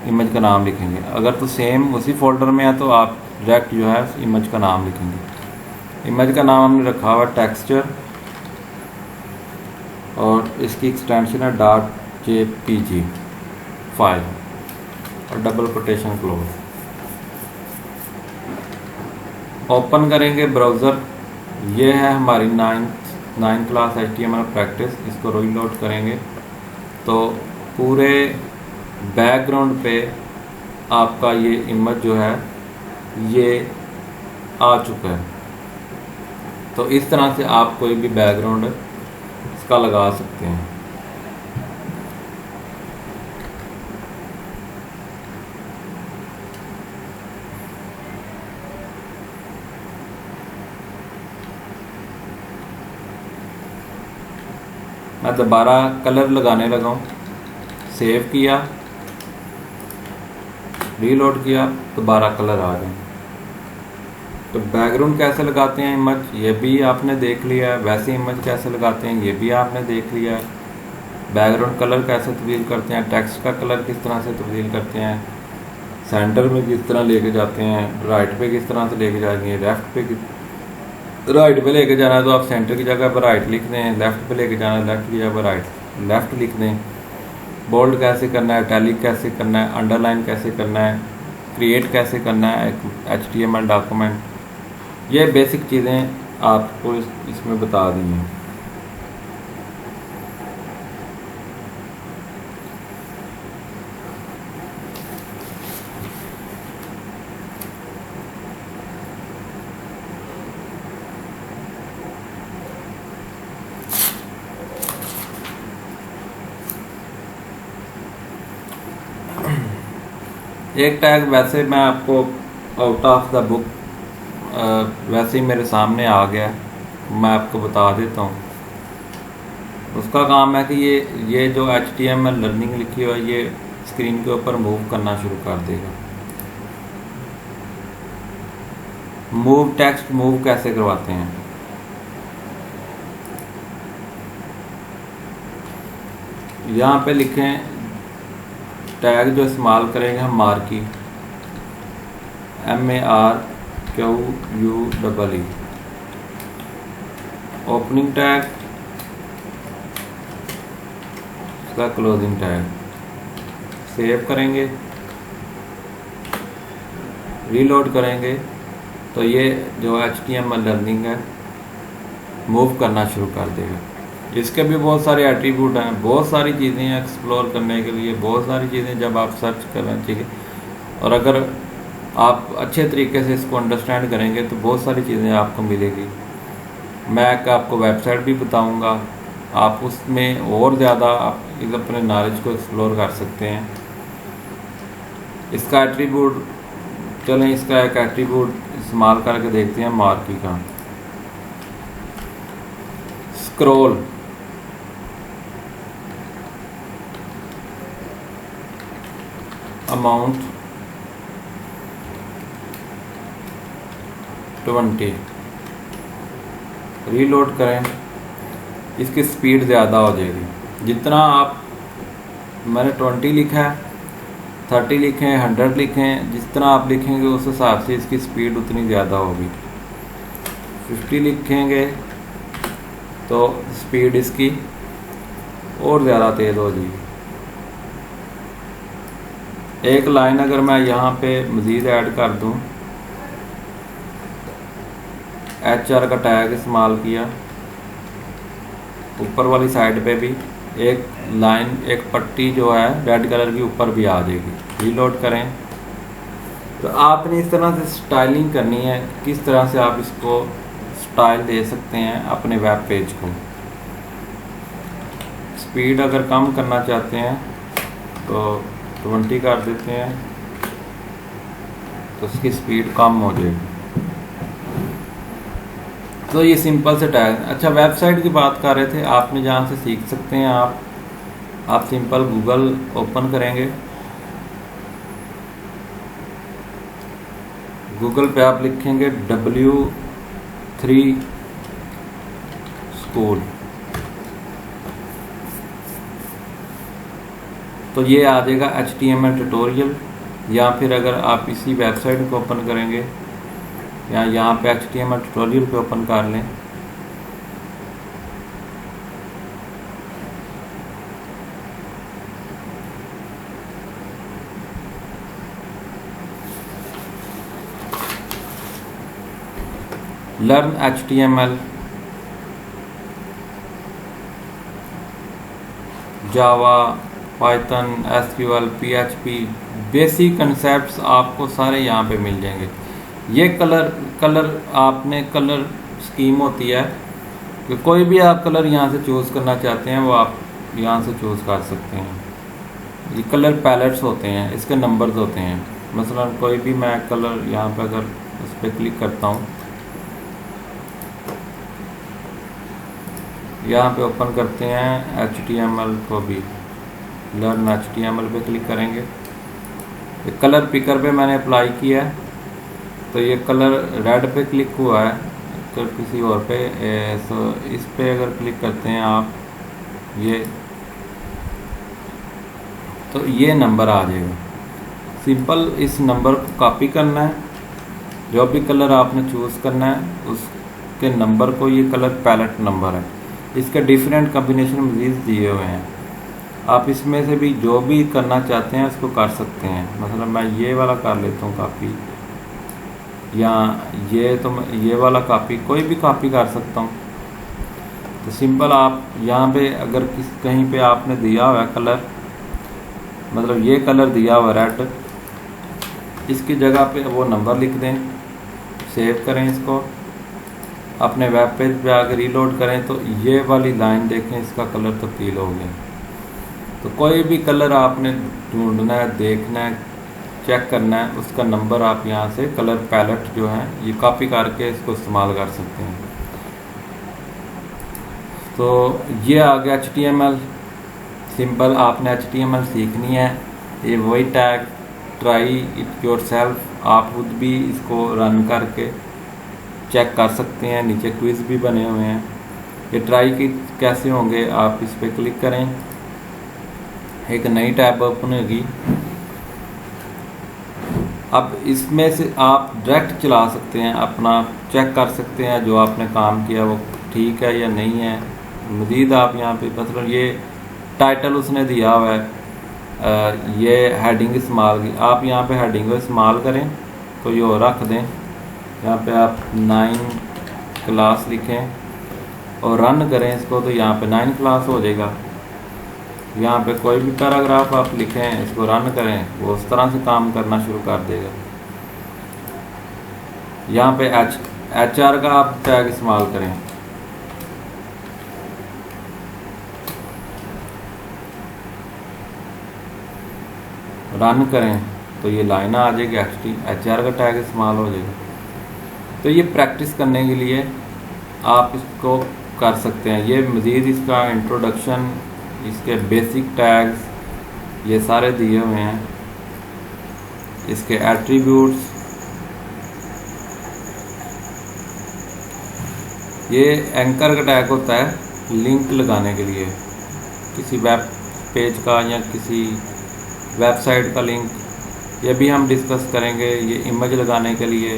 इमेज का नाम लिखेंगे। अगर तो सेम उसी फोल्डर में है तो आप डायरेक्ट जो है इमेज का नाम लिखेंगे। इमेज का नाम हमने रखा हुआ टेक्सचर और इसकी एक्सटेंशन है .jpg फाइल और डबल कोटेशन क्लोज। ओपन करेंगे ब्राउज़र, ये है हमारी 9th क्लास HTML प्रैक्टिस। इसको रीलोड करेंगे तो पूरे बैकग्राउंड पे आपका ये इमेज जो है ये आ चुका है। तो इस तरह से आप कोई भी बैकग्राउंड इसका लगा सकते हैं। मैं दोबारा कलर लगाने लगा हूँ, सेव किया, रीलोड किया, दोबारा कलर आ गए। तो बैकग्राउंड कैसे लगाते हैं इमेज, ये भी आपने देख लिया है। वैसे इमेज कैसे लगाते हैं, ये भी आपने देख लिया है। बैकग्राउंड कलर कैसे तब्दील करते हैं, टेक्स्ट का कलर किस तरह से तब्दील करते हैं, सेंटर में किस तरह लेके जाते हैं, राइट पे किस तरह से लेके जाएंगे, लेफ्ट पे राइट पे लेके जाना है तो आप सेंटर की जगह पर राइट लिख दें, लेफ्ट पे लेके जाना है लेफ्ट की जगह पर लेफ्ट लिख दें। बोल्ड कैसे करना है, टैलिक कैसे करना है, अंडरलाइन कैसे करना है, क्रिएट कैसे करना है एक HTML डॉक्यूमेंट, ये बेसिक चीज़ें आपको इसमें बता दी हैं। एक टैग वैसे मैं आपको आउट ऑफ द बुक वैसे ही मेरे सामने आ गया, मैं आपको बता देता हूँ। उसका काम है कि ये जो HTML लर्निंग लिखी हुई है ये स्क्रीन के ऊपर मूव करना शुरू कर देगा। मूव टेक्स्ट मूव कैसे करवाते हैं, यहाँ पे लिखें टैग जो इस्तेमाल करेंगे हम मार्की, MARQUE, ओपनिंग टैग, इसका क्लोजिंग टैग। सेव करेंगे, रीलोड करेंगे तो ये जो HTML लर्निंग है मूव करना शुरू कर देगा। इसके भी बहुत सारे एट्रीब्यूट हैं, बहुत सारी चीज़ें हैं एक्सप्लोर करने के लिए, बहुत सारी चीज़ें जब आप सर्च करना चाहिए। और अगर आप अच्छे तरीके से इसको अंडरस्टैंड करेंगे तो बहुत सारी चीज़ें आपको मिलेगी। मैं आपको वेबसाइट भी बताऊंगा, आप उसमें और ज़्यादा आप अपने नॉलेज को एक्सप्लोर कर सकते हैं। इसका एट्रीब्यूट, चलें इसका एक एट्रीब्यूट इस्तेमाल करके देखते हैं मार्की का। स्क्रॉल, अमाउंट 20, रीलोड करें, इसकी स्पीड ज़्यादा हो जाएगी। जितना आप, मैंने 20 लिखा है, 30 लिखें, 100 लिखें, जिस तरह आप लिखेंगे उस हिसाब से इसकी स्पीड उतनी ज़्यादा होगी। 50 लिखेंगे तो स्पीड इसकी और ज़्यादा तेज़ हो जाएगी। एक लाइन अगर मैं यहाँ पे मज़ीद ऐड कर दूँ, HR का टैग इस्तेमाल किया, ऊपर वाली साइड पे भी एक लाइन, एक पट्टी जो है रेड कलर की ऊपर भी आ जाएगी। रीलोड करें तो आपने इस तरह से स्टाइलिंग करनी है, किस तरह से आप इसको स्टाइल दे सकते हैं अपने वेब पेज को। स्पीड अगर कम करना चाहते हैं तो 20 कर देते हैं तो इसकी स्पीड कम हो जाएगी। तो ये सिंपल से टैग। अच्छा, वेबसाइट की बात कर रहे थे, आपने जहाँ से सीख सकते हैं आप सिंपल गूगल ओपन करेंगे, गूगल पे आप लिखेंगे W3 स्कूल, तो ये आ जाएगा HTML ट्यूटोरियल। या फिर अगर आप इसी वेबसाइट को ओपन करेंगे या यहाँ पे HTML ट्यूटोरियल पे ओपन कर लें, learn HTML, Java, Python, SQL, PHP, basic concepts आपको सारे यहाँ पे मिल जाएंगे। ये कलर आपने कलर स्कीम होती है कि कोई भी आप कलर यहाँ से चूज़ करना चाहते हैं वो आप यहाँ से चूज़ कर सकते हैं। ये कलर पैलेट्स होते हैं, इसके नंबर्स होते हैं। मसलन कोई भी मैं कलर यहाँ पे अगर इस पर क्लिक करता हूँ, यहाँ पे ओपन करते हैं HTML को भी, लर्न HTML पे क्लिक करेंगे ये कलर पिकर पे मैंने अप्लाई किया है, तो ये कलर रेड पे क्लिक हुआ है। तो किसी और पे तो इस पे अगर क्लिक करते हैं आप ये, तो ये नंबर आ जाएगा। सिंपल इस नंबर को कॉपी करना है, जो भी कलर आपने चूज़ करना है उसके नंबर को, ये कलर पैलेट नंबर है, इसके डिफरेंट कॉम्बिनेशन मज़ीद दिए हुए हैं। आप इसमें से भी जो भी करना चाहते हैं उसको कर सकते हैं। मतलब मैं ये वाला कर लेता हूँ कॉपी, या ये, तो मैं ये वाला कॉपी, कोई भी कॉपी कर सकता हूँ। तो सिंपल आप यहाँ पे अगर कहीं पे आपने दिया हुआ है कलर, मतलब ये कलर दिया हुआ रेड, इसकी जगह पे वो नंबर लिख दें, सेव करें इसको, अपने वेब पेज पे आकर रीलोड करें, तो ये वाली लाइन देखें, इसका कलर तब्दील हो गया। तो कोई भी कलर आपने ढूंढना है, देखना है, चेक करना है, उसका नंबर आप यहाँ से कलर पैलेट जो है ये कॉपी करके इसको इस्तेमाल कर सकते हैं। तो ये आ गया HTML। सिंपल आपने HTML सीखनी है, ये वही टैग ट्राई इट योरसेल्फ, आप खुद भी इसको रन करके चेक कर सकते हैं। नीचे क्विज़ भी बने हुए हैं। ये ट्राई की कैसे होंगे, आप इस पर क्लिक करें, एक नई टैब ओपन होगी। अब इसमें से आप डायरेक्ट चला सकते हैं, अपना चेक कर सकते हैं जो आपने काम किया वो ठीक है या नहीं है। मज़ीद आप यहाँ पे मतलब ये टाइटल उसने दिया हुआ है, ये हेडिंग इस्तेमाल की, आप यहाँ पे हेडिंग को इस्तेमाल करें, तो ये और रख दें। यहाँ पे आप 9 क्लास लिखें और रन करें इसको, तो यहाँ पे 9 क्लास हो जाएगा। यहाँ पे कोई भी पैराग्राफ आप लिखें, इसको रन करें, वो उस तरह से काम करना शुरू कर देगा। यहाँ पे HR का आप टैग इस्तेमाल करें, रन करें, तो ये लाइन आ जाएगी, HR का टैग इस्तेमाल हो जाएगा। तो ये प्रैक्टिस करने के लिए आप इसको कर सकते हैं। ये मज़ीद इसका इंट्रोडक्शन, इसके बेसिक टैग्स ये सारे दिए हुए हैं, इसके एट्रीब्यूट्स, ये एंकर का टैग होता है लिंक लगाने के लिए, किसी वेब पेज का या किसी वेबसाइट का लिंक, ये भी हम डिस्कस करेंगे। ये इमेज लगाने के लिए,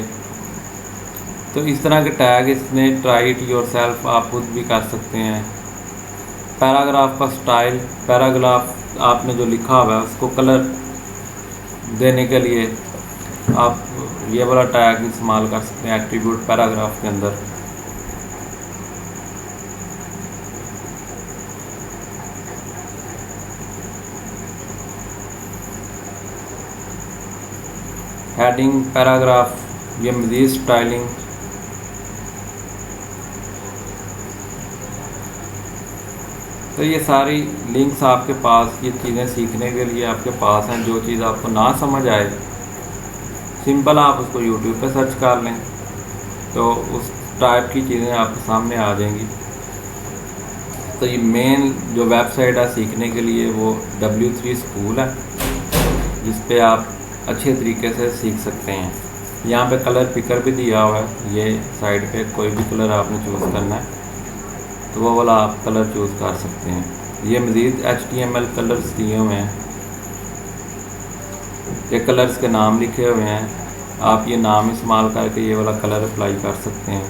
तो इस तरह के टैग इसने ट्राई इट योरसेल्फ आप खुद भी कर सकते हैं। पैराग्राफ का स्टाइल, पैराग्राफ आपने जो लिखा हुआ है उसको कलर देने के लिए आप ये वाला टैग इस्तेमाल कर सकते हैं एट्रीब्यूट पैराग्राफ के अंदर। हेडिंग, पैराग्राफ, ये मज़ीद स्टाइलिंग, तो ये सारी लिंक्स आपके पास, ये चीज़ें सीखने के लिए आपके पास हैं। जो चीज़ आपको ना समझ आए, सिंपल आप उसको YouTube पे सर्च कर लें, तो उस टाइप की चीज़ें आपके सामने आ जाएंगी। तो ये मेन जो वेबसाइट है सीखने के लिए वो W3 स्कूल है, जिस पे आप अच्छे तरीके से सीख सकते हैं। यहाँ पे कलर पिकर भी दिया हुआ है, ये साइड पे कोई भी कलर आपने चूज़ करना है तो वो वाला आप कलर चूज़ कर सकते हैं। ये मज़ीद HTML कलर्स दिए हुए हैं, ये कलर्स के नाम लिखे हुए हैं, आप ये नाम इस्तेमाल करके ये वाला कलर अप्लाई कर सकते हैं।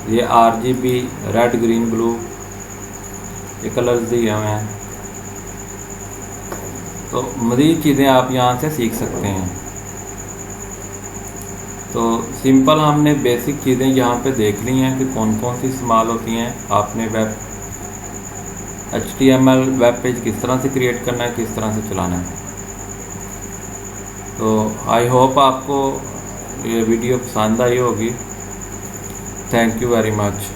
ये RGB, रेड, ग्रीन, ब्लू, ये कलर्स दिए हुए हैं। तो मज़ीद चीज़ें आप यहाँ से सीख सकते हैं। तो सिंपल हमने बेसिक चीज़ें यहाँ पे देख ली हैं कि कौन कौन सी इस्तेमाल होती हैं। आपने HTML वेब पेज किस तरह से क्रिएट करना है, किस तरह से चलाना है। तो आई होप आपको ये वीडियो पसंद आई होगी। Thank you very much.